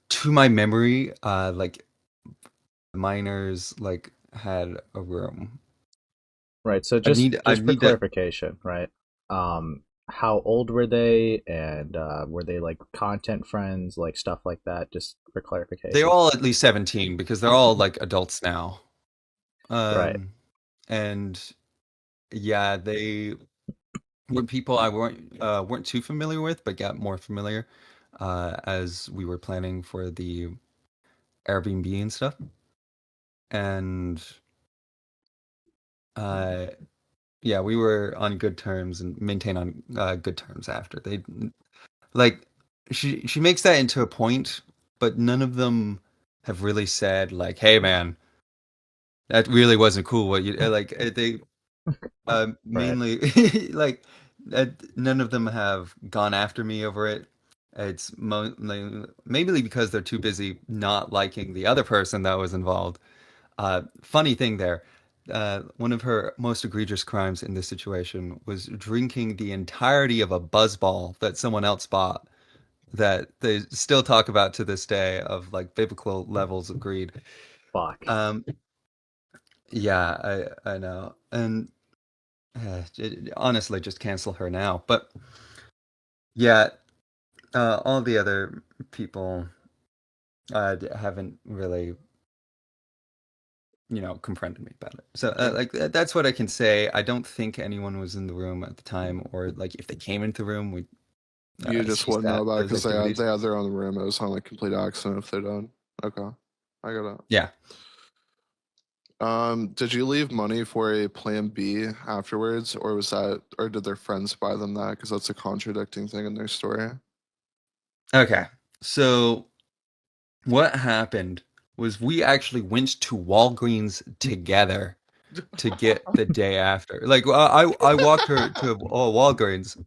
to my memory, like, minors like had a room. right. So I just need I just for need to. clarification, right? How old were they, and were they like content friends, like stuff like that? Just for They're clarification. all at least 17 because they're all like adults now. Right. And yeah, they were people I weren't too familiar with, but got more familiar as we were planning for the Airbnb and stuff. And uh, yeah, we were on good terms and maintain on good terms after. They, like, she makes that into a point, but none of them have really said like, "Hey, man, that really wasn't cool." What you like? They Right. mainly like, none of them have gone after me over it. It's maybe because they're too busy not liking the other person that was involved. Funny thing there. One of her most egregious crimes in this situation was drinking the entirety of a buzzball that someone else bought, that they still talk about to this day, of like biblical levels of greed. Fuck. Um, yeah, I know, and honestly, just cancel her now. But yeah, all the other people haven't really, confronted me about it. So, Yeah. like, that's what I can say. I don't think anyone was in the room at the time, or like if they came into the room, we You just ceased wouldn't know that about it those because activities. they had their own room. It was on like complete accident if they did. Okay. I got it. Yeah. Did you leave money for a plan B afterwards, or was that, or did their friends buy them that? Because that's a contradicting thing in their story. Okay. So what happened was we actually went to Walgreens together to get the day after. Like, I walked her to Walgreens,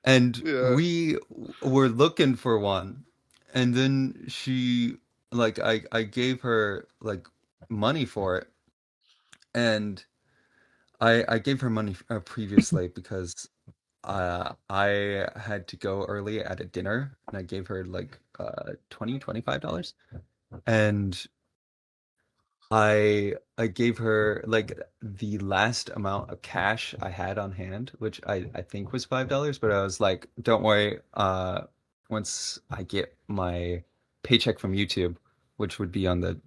and Yeah. we were looking for one, and then she, like, I gave her like money for it, and I gave her money previously because I had to go early at a dinner, and I gave her like $25, and I gave her like the last amount of cash I had on hand, which I think was $5, but I was like, don't worry, once I get my paycheck from YouTube, which would be on the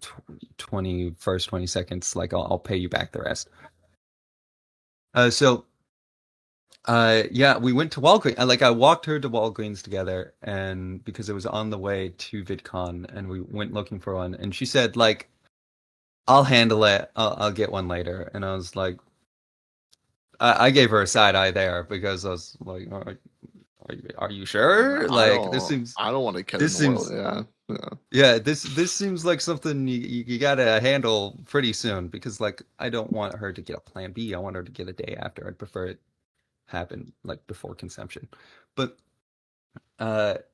21st, 22nd, like I'll pay you back the rest. So yeah, we went to Walgreens. Like I walked her to Walgreens together, and because it was on the way to VidCon, and we went looking for one, and she said like, I'll handle it. I'll get one later. And I was like, I gave her a side eye there because I was like, are you sure? Like I don't want a kid in this the world. seems Yeah. this seems like something you gotta handle pretty soon, because like I don't want her to get a plan B. I want her to get a day after. I'd prefer it happen like before conception. But there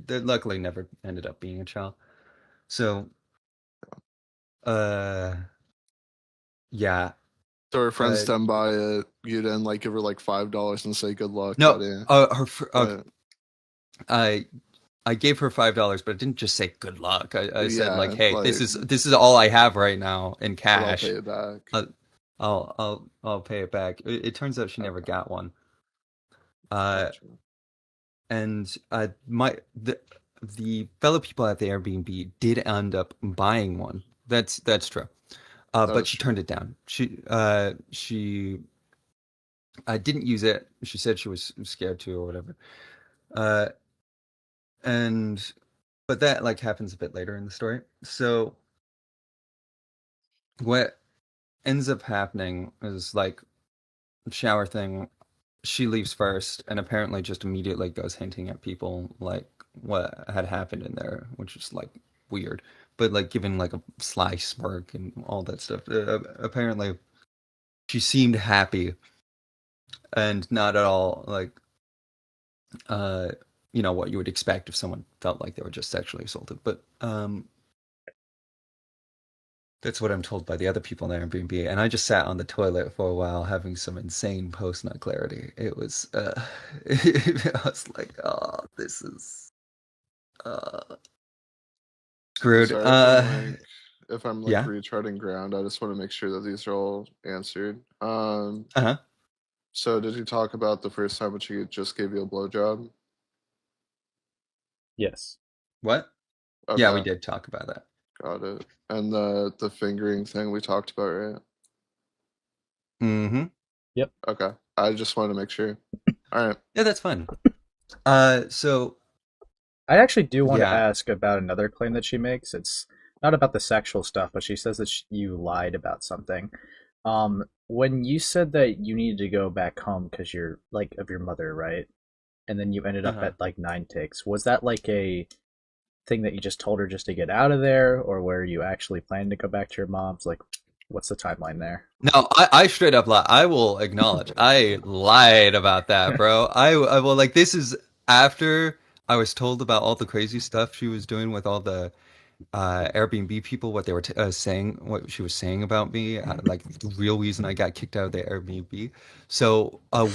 luckily never ended up being a child. So yeah. So her friends stand by it. You didn't like give her like $5 and say good luck. No, buddy. I gave her $5, but I didn't just say good luck. I said like, hey, like, this is all I have right now in cash. I'll pay it back. I'll pay it back. It turns out she never got one. Gotcha. And the fellow people at the Airbnb did end up buying one. That's true. But she turned it down. She didn't use it. She said she was scared to or whatever. But that like happens a bit later in the story. So what ends up happening is like shower thing. She leaves first, and apparently just immediately goes hinting at people like what had happened in there, which is like weird, but like giving like a sly smirk and all that stuff. Apparently, she seemed happy and not at all like what you would expect if someone felt like they were just sexually assaulted. But that's what I'm told by the other people in Airbnb. And I just sat on the toilet for a while having some insane post-nut clarity. It was, I was like, oh, this is screwed. Sorry, if I'm like yeah? retreading ground, I just want to make sure that these are all answered. Uh-huh. So did you talk about the first time when she just gave you a blowjob? Yes. What? Okay. Yeah, we did talk about that. Got it. And the fingering thing we talked about, right? Mm-hmm. Yep. Okay. I just wanted to make sure. All right. Yeah, that's fine. So I actually do want to ask about another claim that she makes. It's not about the sexual stuff, but she says that you lied about something. When you said that you needed to go back home because you're like of your mother, right? And then you ended up at like 9 ticks. Was that like a thing that you just told her just to get out of there, or were you actually planning to go back to your mom's? Like, what's the timeline there? No, I straight up lied. I will acknowledge I lied about that, bro. I will, like, this is after I was told about all the crazy stuff she was doing with all the Airbnb people, what they were saying, what she was saying about me, like the real reason I got kicked out of the Airbnb. So I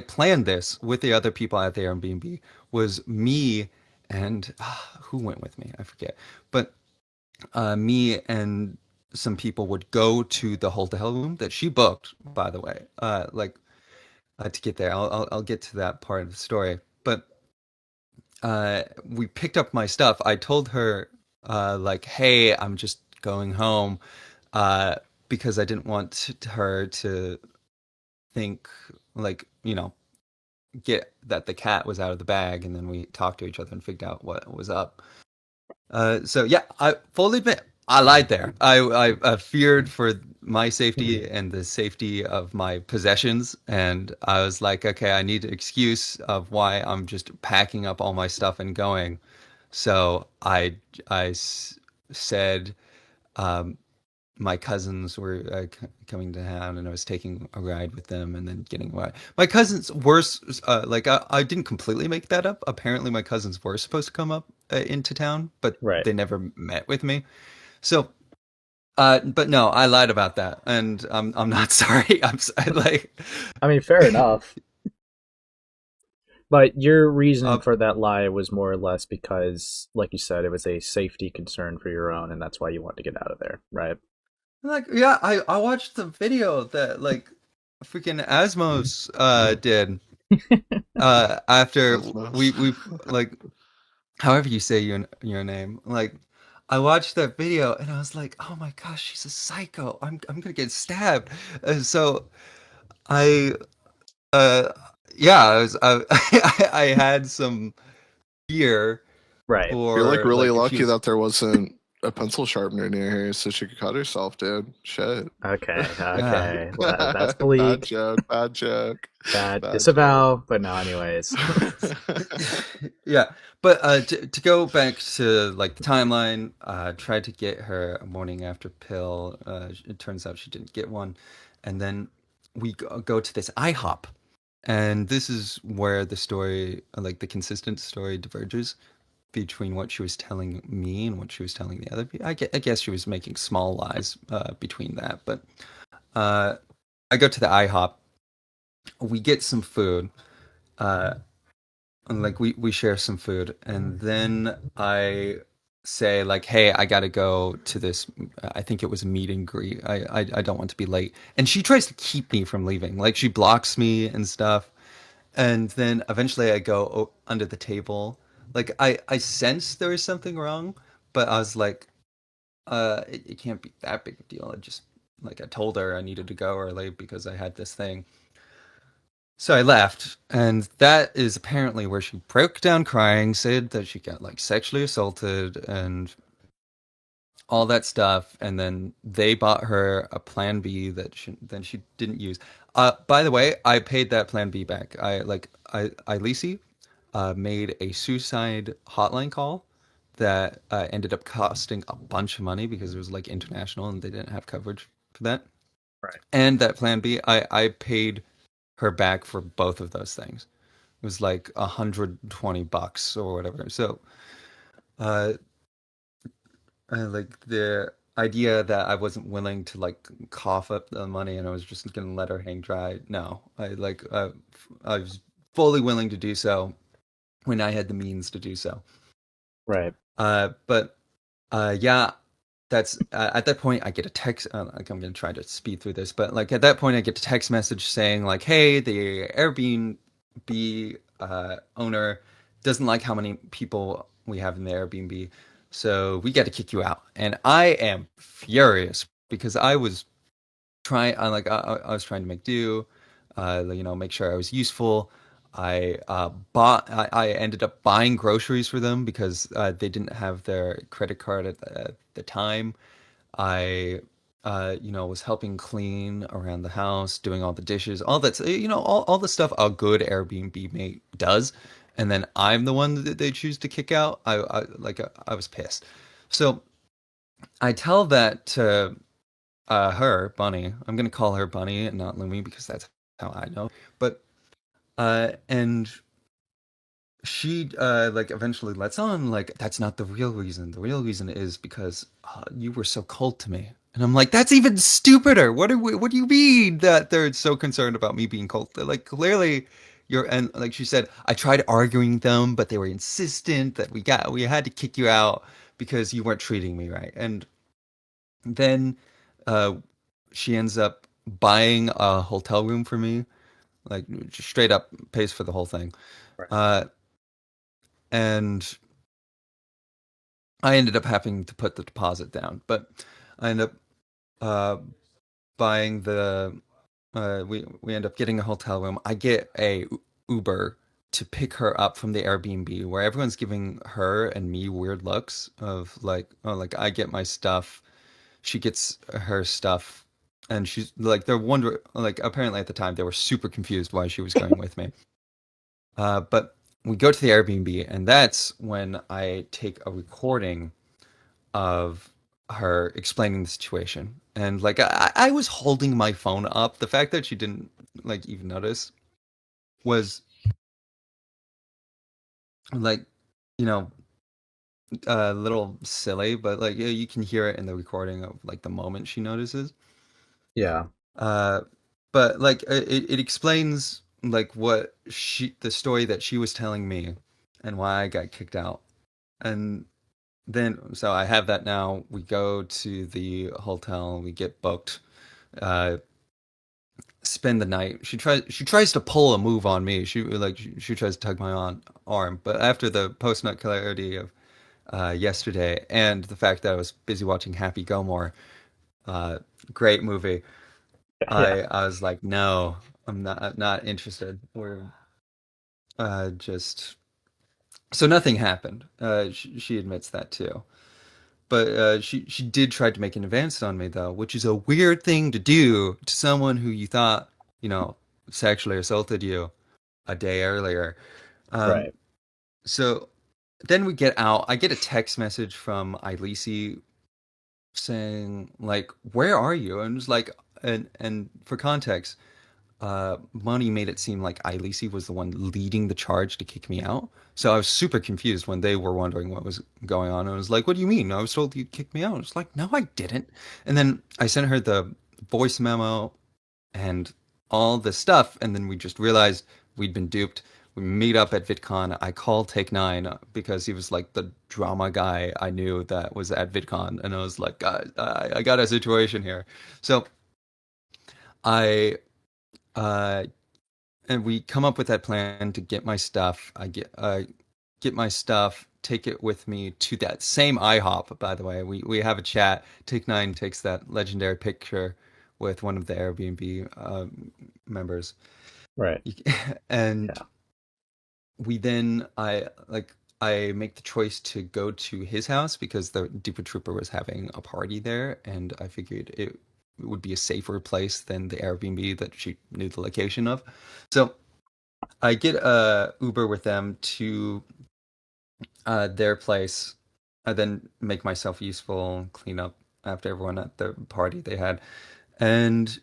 planned this with the other people at the Airbnb was me and who went with me? I forget. But me and some people would go to the hotel room that she booked, by the way, to get there. I'll get to that part of the story. But we picked up my stuff. I told her, like, hey, I'm just going home because I didn't want her to think, like, get that the cat was out of the bag, and then we talked to each other and figured out what was up. So yeah, I fully admit I lied there. I feared for my safety and the safety of my possessions, and I was like, okay, I need an excuse of why I'm just packing up all my stuff and going. So I said my cousins were coming to town, and I was taking a ride with them, and then getting away. My cousins were like I didn't completely make that up. Apparently, my cousins were supposed to come up into town, but they never met with me. So But no, I lied about that, and I'm not sorry. Like, I mean, fair enough. But your reason uh, for that lie was more or less because, like you said, it was a safety concern for your own, and that's why you wanted to get out of there, right? like, yeah, I watched the video that like freaking Asmos did after That's most. we like however you say your name, like I watched that video and I was like, oh my gosh, she's a psycho. I'm gonna get stabbed. So I uh yeah, I had some fear Right. You're like for really like if she lucky was that there wasn't a pencil sharpener near here so she could cut herself, dude. Shit. Okay. yeah. Okay. That's Bad bleak. joke. Bad joke. Bad Bad joke. disavow. But no, anyways. Yeah, but to go back to like the timeline, tried to get her a morning after pill. It turns out she didn't get one, and then we go to this IHOP, and this is where the story, like the consistent story, diverges between what she was telling me and what she was telling the other people. I guess she was making small lies between that, but uh, I go to the IHOP. We get some food. Uh, and like we share some food, and then I say like, hey, I gotta go to this, I think it was a meet and greet. I don't want to be late, and she tries to keep me from leaving, like she blocks me and stuff. And then eventually I go under the table, like I sensed there was something wrong, but I was like, it can't be that big a deal. I just, like, I told her I needed to go early because I had this thing. So I left, and that is apparently where she broke down crying, said that she got like sexually assaulted and all that stuff, and then they bought her a Plan B that she didn't use. By the way, I paid that Plan B back. I Lisi made a suicide hotline call that ended up costing a bunch of money because it was like international and they didn't have coverage for that. Right. And that Plan B, I paid her back for both of those things. It was like $120 or whatever. So, uh, like the idea that I wasn't willing to like cough up the money and I was just gonna let her hang dry. No, I was fully willing to do so when I had the means to do so. Right. But yeah, that's at that point I get a text. Like I'm gonna try to speed through this, but like at that point I get a text message saying like, "Hey, the Airbnb owner doesn't like how many people we have in the Airbnb, so we got to kick you out." And I am furious because I was I was trying to make do, make sure I was useful. I ended up buying groceries for them because they didn't have their credit card at the time. I, was helping clean around the house, doing all the dishes, all that, all the stuff a good Airbnb mate does. And then I'm the one that they choose to kick out. I was pissed. So I tell that to her, Bunny. I'm gonna call her Bunny and not Lumi because that's how I know. But and she like eventually lets on like that's not the real reason. The real reason is because you were so cold to me. And I'm like, that's even stupider. What do you mean that they're so concerned about me being cold? They're like, clearly you're, and like she said, I tried arguing them, but they were insistent that we had to kick you out because you weren't treating me right. And then uh she ends up buying a hotel room for me, like just straight up pays for the whole thing. Right. Uh and I ended up having to put the deposit down, but I ended up uh, buying the. We end up getting a hotel room. I get a Uber to pick her up from the Airbnb, where everyone's giving her and me weird looks of like, oh, like I get my stuff, she gets her stuff, and she's like, they're wondering, like apparently at the time they were super confused why she was going with me. But we go to the Airbnb, and that's when I take a recording of her explaining the situation. And like I was holding my phone up. The fact that she didn't like even notice was like, you know, a little silly, but like you can hear it in the recording of like the moment she notices. Yeah. Uh, but like it explains like the story that she was telling me and why I got kicked out. And then so I have that now. We go to the hotel, we get booked, uh, spend the night. She tries to pull a move on me. She tries to tug my arm, but after the post nut clarity of yesterday and the fact that I was busy watching Happy Gilmore, uh, great movie. Yeah. I was like, no, I'm not interested. We're just so nothing happened. She admits that too, but she did try to make an advance on me though, which is a weird thing to do to someone who you thought you know sexually assaulted you a day earlier. Um, Right. so then we get out. I get a text message from Ilisi saying like, "Where are you?" And it's like, and for context, Money made it seem like Ilisi was the one leading the charge to kick me out. So I was super confused when they were wondering what was going on. I was like, "What do you mean? I was told you kicked me out." I was like, "No, I didn't." And then I sent her the voice memo and all this stuff, and then we just realized we'd been duped. We meet up at VidCon. I call Take Nine because he was like the drama guy I knew that was at VidCon, and I was like, "Guys, I got a situation here." So I uh, and we come up with that plan to get my stuff. I get my stuff, take it with me to that same IHOP. By the way, we have a chat. Take Nine takes that legendary picture with one of the Airbnb members, Right. and Yeah. we then I make the choice to go to his house because the Duper Trooper was having a party there, and I figured it would be a safer place than the Airbnb that she knew the location of. So I get a Uber with them to their place. I then make myself useful, clean up after everyone at the party they had, and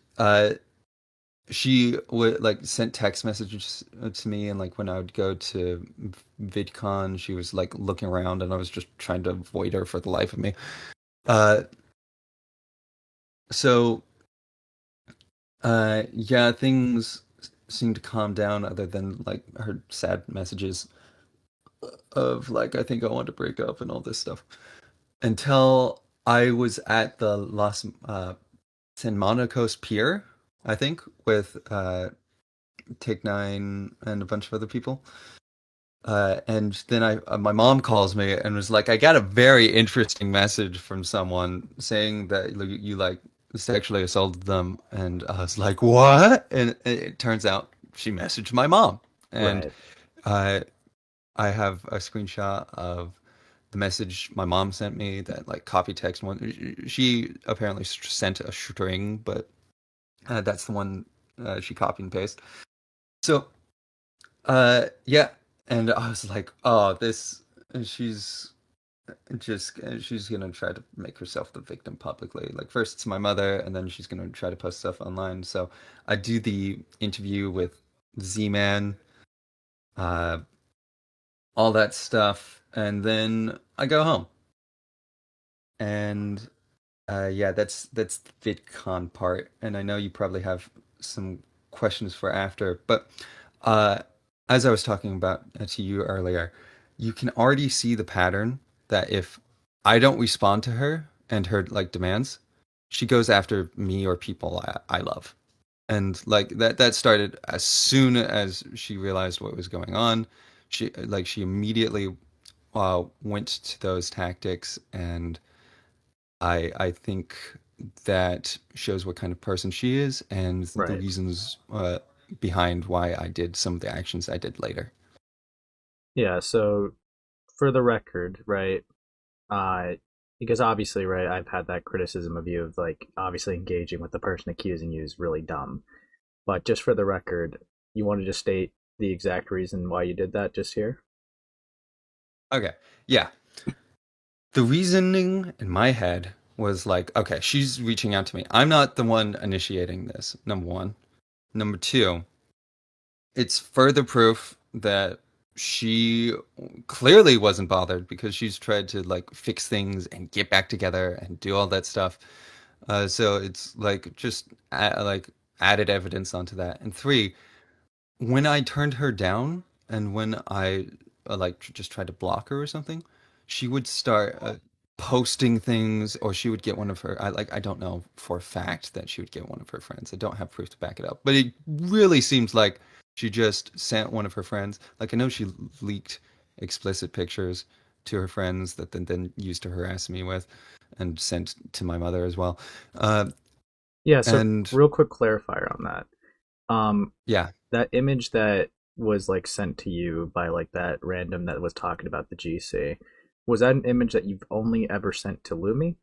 she would like sent text messages to me, and like when I would go to VidCon, she was like looking around, and I was just trying to avoid her for the life of me. Uh, so yeah, things seem to calm down, other than like her sad messages of like I think I want to break up and all this stuff. Until I was at the Los San Monaco's Pier, I think, with Take Nine and a bunch of other people. And then my mom calls me and was like, I got a very interesting message from someone saying that you like sexually assaulted them. And I was like, what? And it turns out she messaged my mom. And Right. uh, I have a screenshot of the message my mom sent me that like copy text one. She apparently sent a string, but that's the one she copied and pasted. So yeah, and I was like, oh, this she's she's gonna try to make herself the victim publicly. Like first it's my mother, and then she's gonna try to post stuff online. So I do the interview with Z-Man, uh, all that stuff, and then I go home. And yeah, that's the VidCon part, and I know you probably have some questions for after, but uh, as I was talking about to you earlier, you can already see the pattern that if I don't respond to her and her like demands, she goes after me or people I love, and like that started as soon as she realized what was going on. She immediately went to those tactics, and I think that shows what kind of person she is and the Right. reasons behind why I did some of the actions I did later. Yeah. So for the record, right? Uh, because obviously, right, I've had that criticism of you of like obviously engaging with the person accusing you is really dumb. But just for the record, you wanted to state the exact reason why you did that just here? Okay, yeah. The reasoning in my head was like, okay, she's reaching out to me. I'm not the one initiating this, number one. Number two, it's further proof that she clearly wasn't bothered because she's tried to like fix things and get back together and do all that stuff. So it's like just like added evidence onto that. And three, when I turned her down and when I like just tried to block her or something, she would start posting things, or she would get one of her. I don't know for a fact that she would get one of her friends. I don't have proof to back it up, but it really seems like she just sent one of her friends. Like I know she leaked explicit pictures to her friends that then used to harass me with, and sent to my mother as well. Uh, Yeah, so and real quick clarifier on that. yeah, That image that was like sent to you by like that random that was talking about the GC, was that an image that you've only ever sent to Lumi?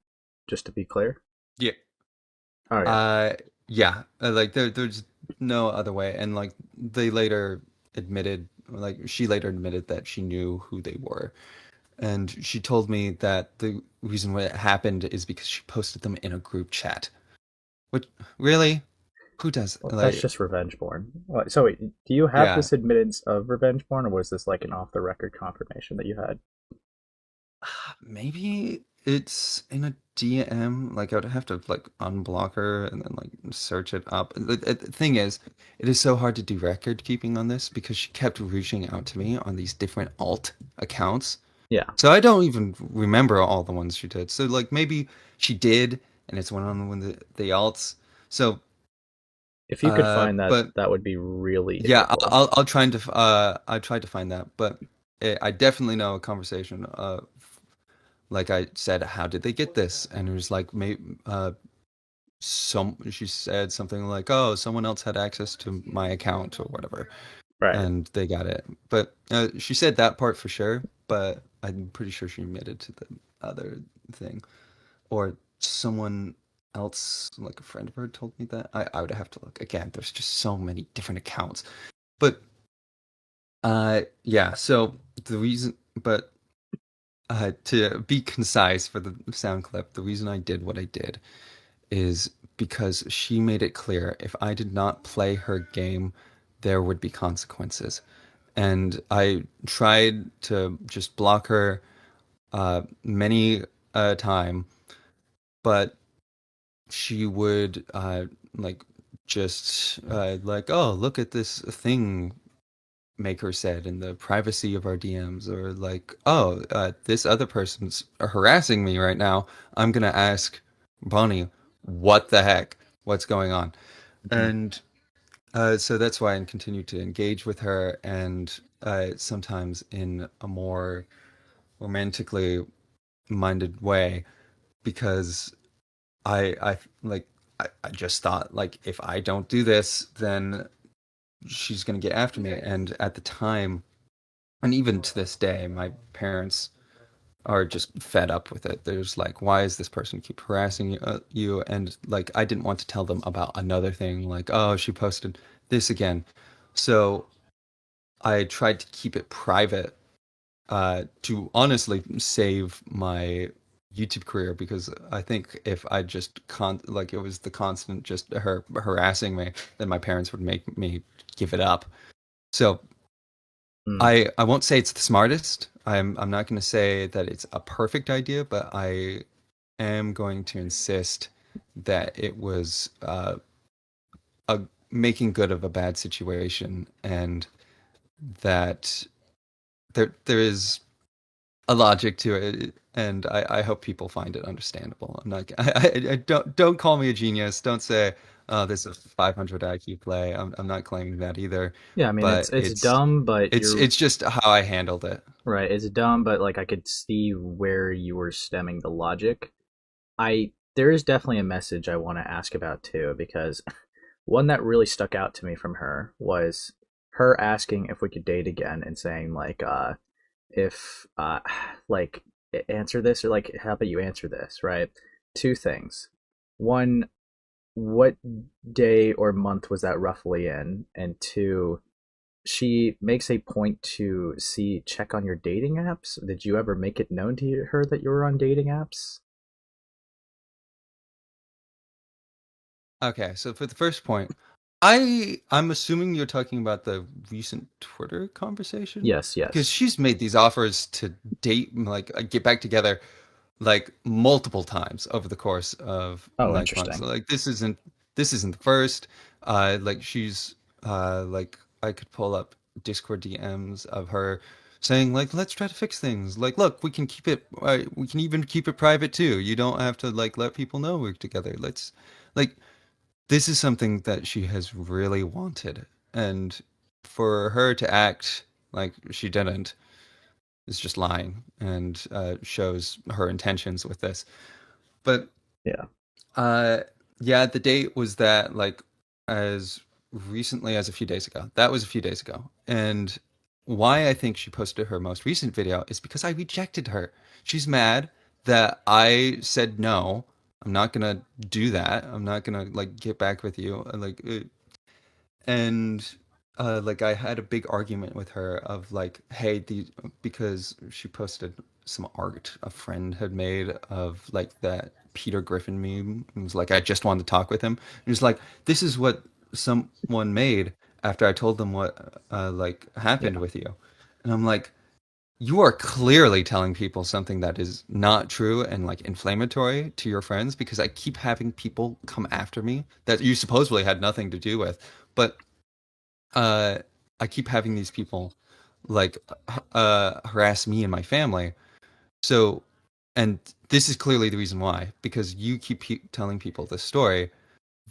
Just to be clear. yeah. Oh yeah. Uh, yeah, like there's no other way. And like they later admitted, like she later admitted that she knew who they were. And she told me that the reason why it happened is because she posted them in a group chat. Which, really? Who does, Well, that's like, just revenge porn. So wait, do you have yeah. this admittance of revenge porn, or was this like an off the record confirmation that you had? Maybe it's in a DM. Like I would have to like unblock her and then like search it up. The thing is, it is so hard to do record keeping on this because she kept reaching out to me on these different alt accounts. Yeah. So I don't even remember all the ones she did. So like maybe she did, and it's one on the alts. So If you could find that, but that would be really yeah, helpful. I'll try to I tried to find that, but I definitely know a conversation. Like I said, how did they get this? And it was like, maybe she said something like, "Oh, someone else had access to my account or whatever," Right. and they got it. But she said that part for sure. But I'm pretty sure she admitted to the other thing, or someone else, like a friend of her, told me that. I would have to look again. There's just so many different accounts, but yeah. So the reason, but to be concise for the sound clip, the reason I did what I did is because she made it clear if I did not play her game, there would be consequences. And I tried to just block her many a time, but she would like just like, oh, look at this thing Maker said in the privacy of our DMs, or like, oh, this other person's harassing me right now. I'm gonna ask Bonnie, what the heck, what's going on? Mhm. And so that's why I continue to engage with her, and sometimes in a more romantically minded way, because I like I just thought like if I don't do this, then she's gonna get after me. And at the time, and even to this day, my parents are just fed up with it. There's like, why is this person keep harassing you? And like, I didn't want to tell them about another thing, like, oh, she posted this again. So I tried to keep it private to honestly save my YouTube career, because I think if I just like it was the constant just her harassing me, then my parents would make me give it up. So Mm. I won't say it's the smartest. I'm not going to say that it's a perfect idea, but I am going to insist that it was a making good of a bad situation, and that there is a logic to it, and I hope people find it understandable. I'm not I don't call me a genius. Don't say, oh, this is a 500 IQ play. I'm not claiming that either, Yeah, I mean but it's dumb, but you're it's just how I handled it. right. It's dumb, but like I could see where you were stemming the logic. I There is definitely a message I want to ask about too, because one that really stuck out to me from her was her asking if we could date again and saying like if like answer this, or like how about you answer this, right? Two things. One, what day or month was that roughly in? And two, she makes a point to check on your dating apps. Did you ever make it known to her that you were on dating apps? Okay, so for the first point, I'm assuming you're talking about the recent Twitter conversation, Yes, because yes. she's made these offers to date, like get back together, like multiple times over the course of Oh, like months. interesting. So, like this isn't the first. Like she's like I could pull up Discord DMs of her saying like, let's try to fix things. Like, look, we can even keep it private too. You don't have to like let people know we're together. Let's like this is something that she has really wanted, and for her to act like she didn't is just lying and shows her intentions with this. But Yeah. uh, yeah, the date was that like as recently as a few days ago. That was a few days ago. And why I think she posted her most recent video is because I rejected her. She's mad that I said no. I'm not gonna do that. I'm not gonna like get back with you. And like I had a big argument with her of like, hey, because she posted some art a friend had made of like that Peter Griffin meme. It was like, I just wanted to talk with him. And it was like, this is what someone made after I told them what like happened Yeah. with you. And I'm like, you are clearly telling people something that is not true and like inflammatory to your friends, because I keep having people come after me that you supposedly had nothing to do with. But uh, I keep having these people like harass me and my family. So, and this is clearly the reason why, because you keep telling people this story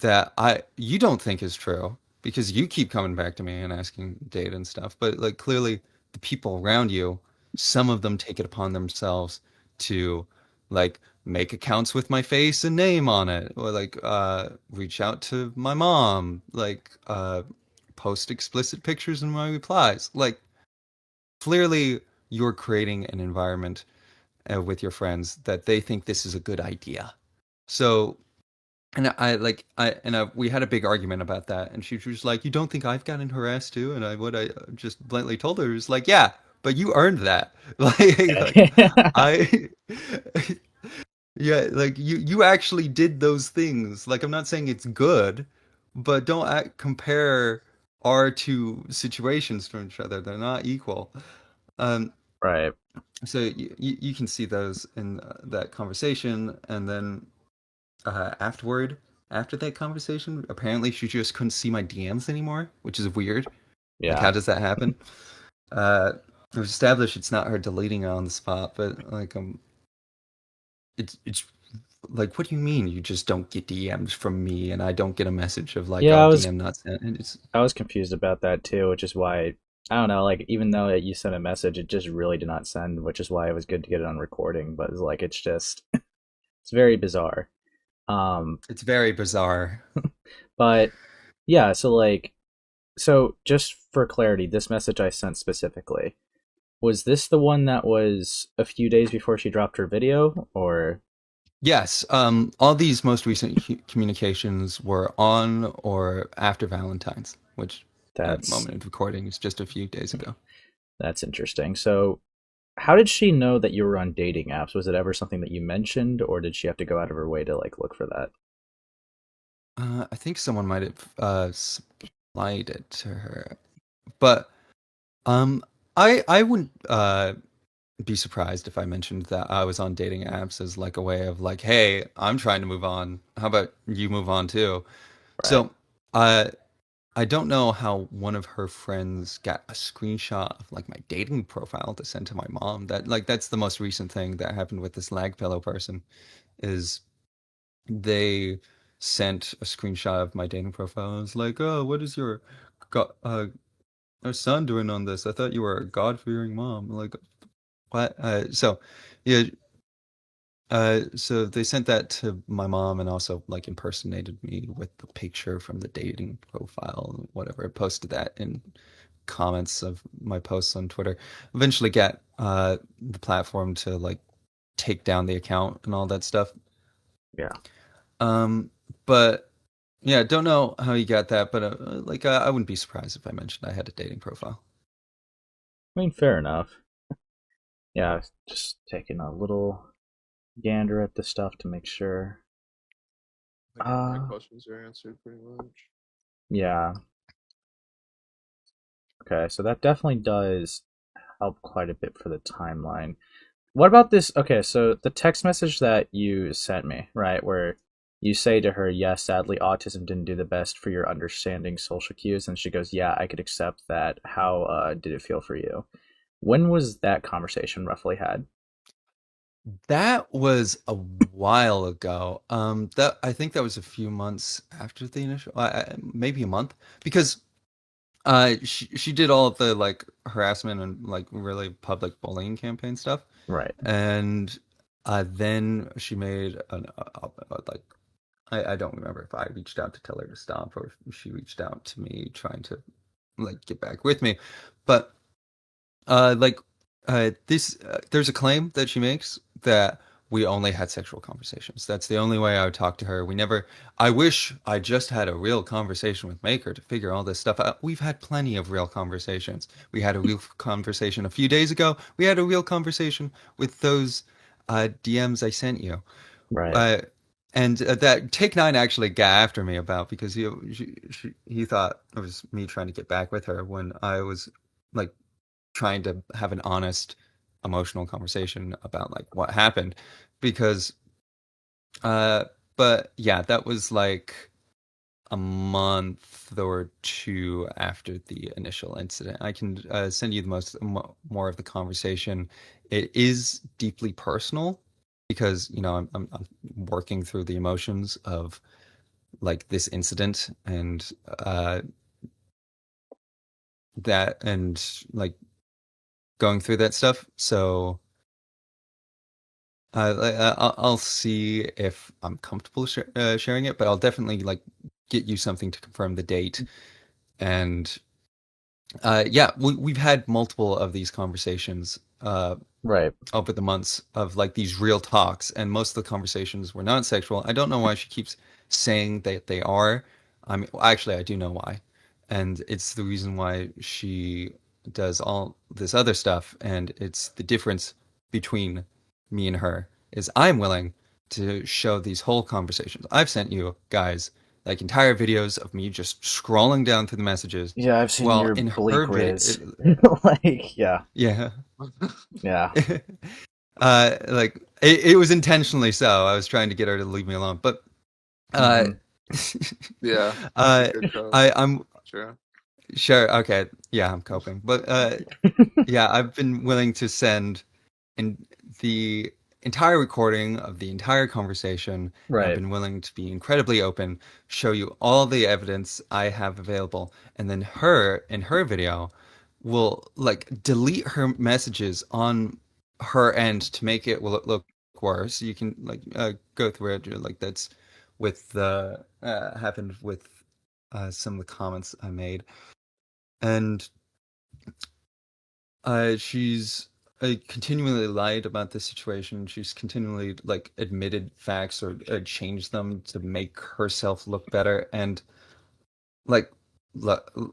that you don't think is true, because you keep coming back to me and asking data and stuff. But like clearly the people around you, some of them take it upon themselves to like make accounts with my face and name on it, or like reach out to my mom, like post explicit pictures in my replies. Like clearly you're creating an environment with your friends that they think this is a good idea. So and we had a big argument about that, and she was like, "You don't think I've gotten harassed too?" And I just bluntly told her, "Was like, yeah, but you earned that. Like I, yeah, like you actually did those things. Like I'm not saying it's good, but don't compare our two situations from each other. They're not equal." Um, Right. so you can see those in that conversation, and then afterward, after that conversation, apparently she just couldn't see my DMs anymore, which is weird. Like, how Yeah. does that happen? Uh, it was established it's not her deleting it on the spot, but like, it's like, what do you mean you just don't get DMs from me, and I don't get a message of like, Yeah, oh, I was DM not sent? And it's I was confused about that too, which is why I don't know, like even though you sent a message, it just really did not send, which is why it was good to get it on recording, but it's like it's just it's very bizarre. Um it's very bizarre. but yeah, so just for clarity, this message I sent specifically, was this the one that was a few days before she dropped her video or Yes, all these most recent communications were on or after Valentine's, which at that's moment of recording is just a few days ago. that's interesting. So how did she know that you were on dating apps? Was it ever something that you mentioned, or did she have to go out of her way to like look for that? I think someone might have supplied it to her, but um, I wouldn't be surprised if I mentioned that I was on dating apps as like a way of like, hey, I'm trying to move on. How about you move on too? Right. So, uh, I don't know how one of her friends got a screenshot of like my dating profile to send to my mom. That's the most recent thing that happened with this lag pillow person is they sent a screenshot of my dating profile. I was like, "Oh, what is your son doing on this? I thought you were a God-fearing mom." Like, what? Yeah, so they sent that to my mom and also like impersonated me with the picture from the dating profile, whatever. I posted that in comments of my posts on Twitter. Eventually, get the platform to like take down the account and all that stuff. Yeah. Um, but yeah, don't know how you got that, but I wouldn't be surprised if I mentioned I had a dating profile. I mean, fair enough. Yeah, just taking a little gander at the stuff to make sure. I think my Uh, questions are answered pretty much. Yeah. Okay, so that definitely does help quite a bit for the timeline. What about this? Okay, so the text message that you sent me, right, where you say to her, yes, sadly, autism didn't do the best for your understanding social cues, and she goes, yeah, I could accept that. How did it feel for you? When was that conversation roughly had? That was a while ago. That I think that was a few months after the initial, maybe a month, because she did all of the like harassment and like really public bullying campaign stuff, Right. and then she made like I don't remember if I reached out to tell her to stop or if she reached out to me trying to like get back with me, but like this there's a claim that she makes that we only had sexual conversations. That's the only way I would talk to her. We never. I wish I just had a real conversation with Maker to figure all this stuff out. We've had plenty of real conversations. We had a real conversation a few days ago. We had a real conversation with those DMs I sent you. Right. Uh, and that Take Nine actually got after me about because he thought it was me trying to get back with her when I was like trying to have an honest emotional conversation about like what happened because uh but yeah, that was like a month or two after the initial incident. I can send you the more of the conversation. It is deeply personal because I'm working through the emotions of like this incident and uh that and like going through that stuff. So I'll see if I'm comfortable sharing it, but I'll definitely like get you something to confirm the date. And yeah, we've had multiple of these conversations Right. over the months of like these real talks, and most of the conversations were not sexual. I don't know why she keeps saying that they are. I mean, actually, I do know why, and it's the reason why she does all this other stuff, and it's the difference between me and her is I'm willing to show these whole conversations. I've sent you guys like entire videos of me just scrolling down through the messages. Yeah, I've seen Well, your in bleak her riz. video, Like, yeah. yeah. Yeah. Like it was intentionally so. I was trying to get her to leave me alone, but uh, Hmm. Yeah, that's a uh, good code. I'm Sure. sure. Okay, yeah, I'm coping, but yeah, I've been willing to send in the entire recording of the entire conversation. And I've Right. been willing to be incredibly open, show you all the evidence I have available, and then her in her video will like delete her messages on her end to make it will look worse. You can like go through it like that's with the happened with some of the comments I made, and she's continually lied about this situation. She's continually like admitted facts or changed them to make herself look better. And like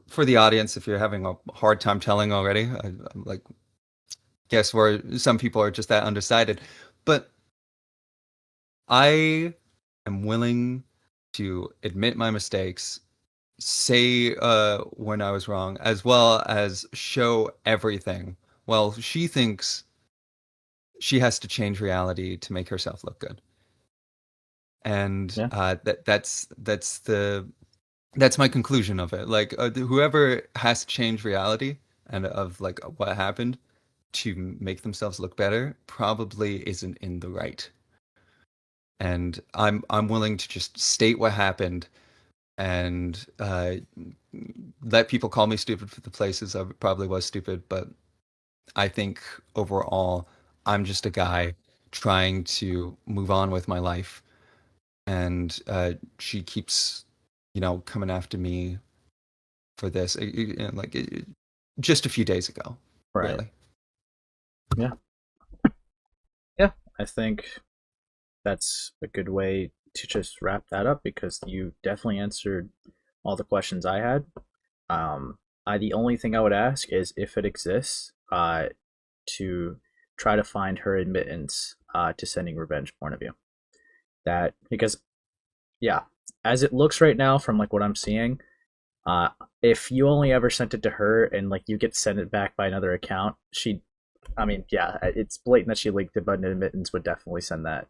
for the audience, if you're having a hard time telling already, I'm like guess where some people are just that undecided. But I am willing to admit my mistakes, say when I was wrong, as well as show everything. Well, she thinks she has to change reality to make herself look good, and Yeah. that's my conclusion of it. Like whoever has to change reality and of like what happened to make themselves look better probably isn't in the right. And I'm willing to just state what happened and let people call me stupid for the places I probably was stupid, but I think overall, I'm just a guy trying to move on with my life, and she keeps, coming after me for this, like just a few days ago, Right. really. Yeah. Yeah. I think that's a good way to just wrap that up because you definitely answered all the questions I had. The only thing I would ask is if it exists, to try to find her admittance to sending revenge porn of you. That because yeah, as it looks right now from like what I'm seeing, Uh, if you only ever sent it to her and like you get sent it back by another account, I mean, yeah, it's blatant that she leaked it, but admittance would definitely send that,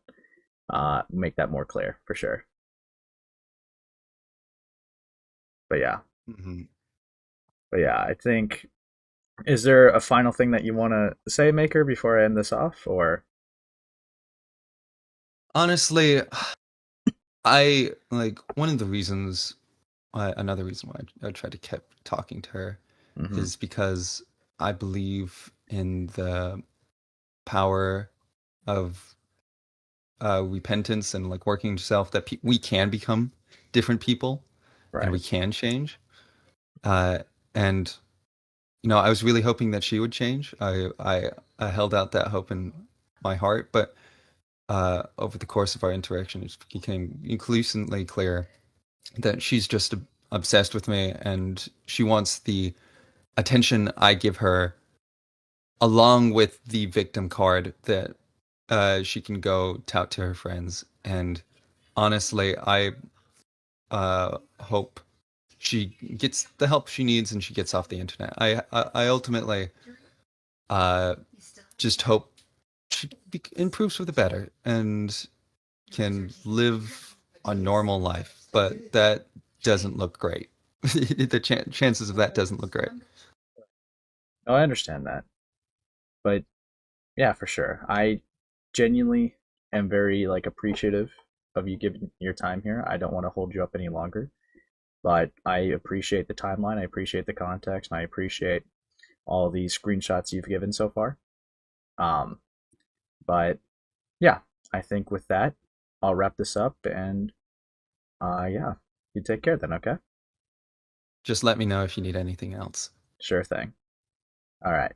make that more clear for sure. But yeah, Hmm. I think. Is there a final thing that you want to say, Maker, before I end this off, or? Honestly, I like one of the reasons, another reason why I tried to keep talking to her Mm-hmm. is because I believe in the power of repentance and like working yourself that we can become different people and we Right. can change. Uh, and I was really hoping that she would change. I held out that hope in my heart, but over the course of our interaction, it became increasingly clear that she's just obsessed with me and she wants the attention I give her along with the victim card that she can go tout to her friends. And honestly, I hope she gets the help she needs and she gets off the internet. I ultimately uh, just hope she improves for the better and can live a normal life, but that doesn't look great. The chances of that doesn't look great. Oh, I understand that, but yeah, for sure. I genuinely am very like appreciative of you giving your time here. I don't want to hold you up any longer, but I appreciate the timeline. I appreciate the context, and I appreciate all the screenshots you've given so far. Um, but yeah, I think with that, I'll wrap this up, and yeah, you take care then. Okay, Just let me know if you need anything else. sure thing. All right.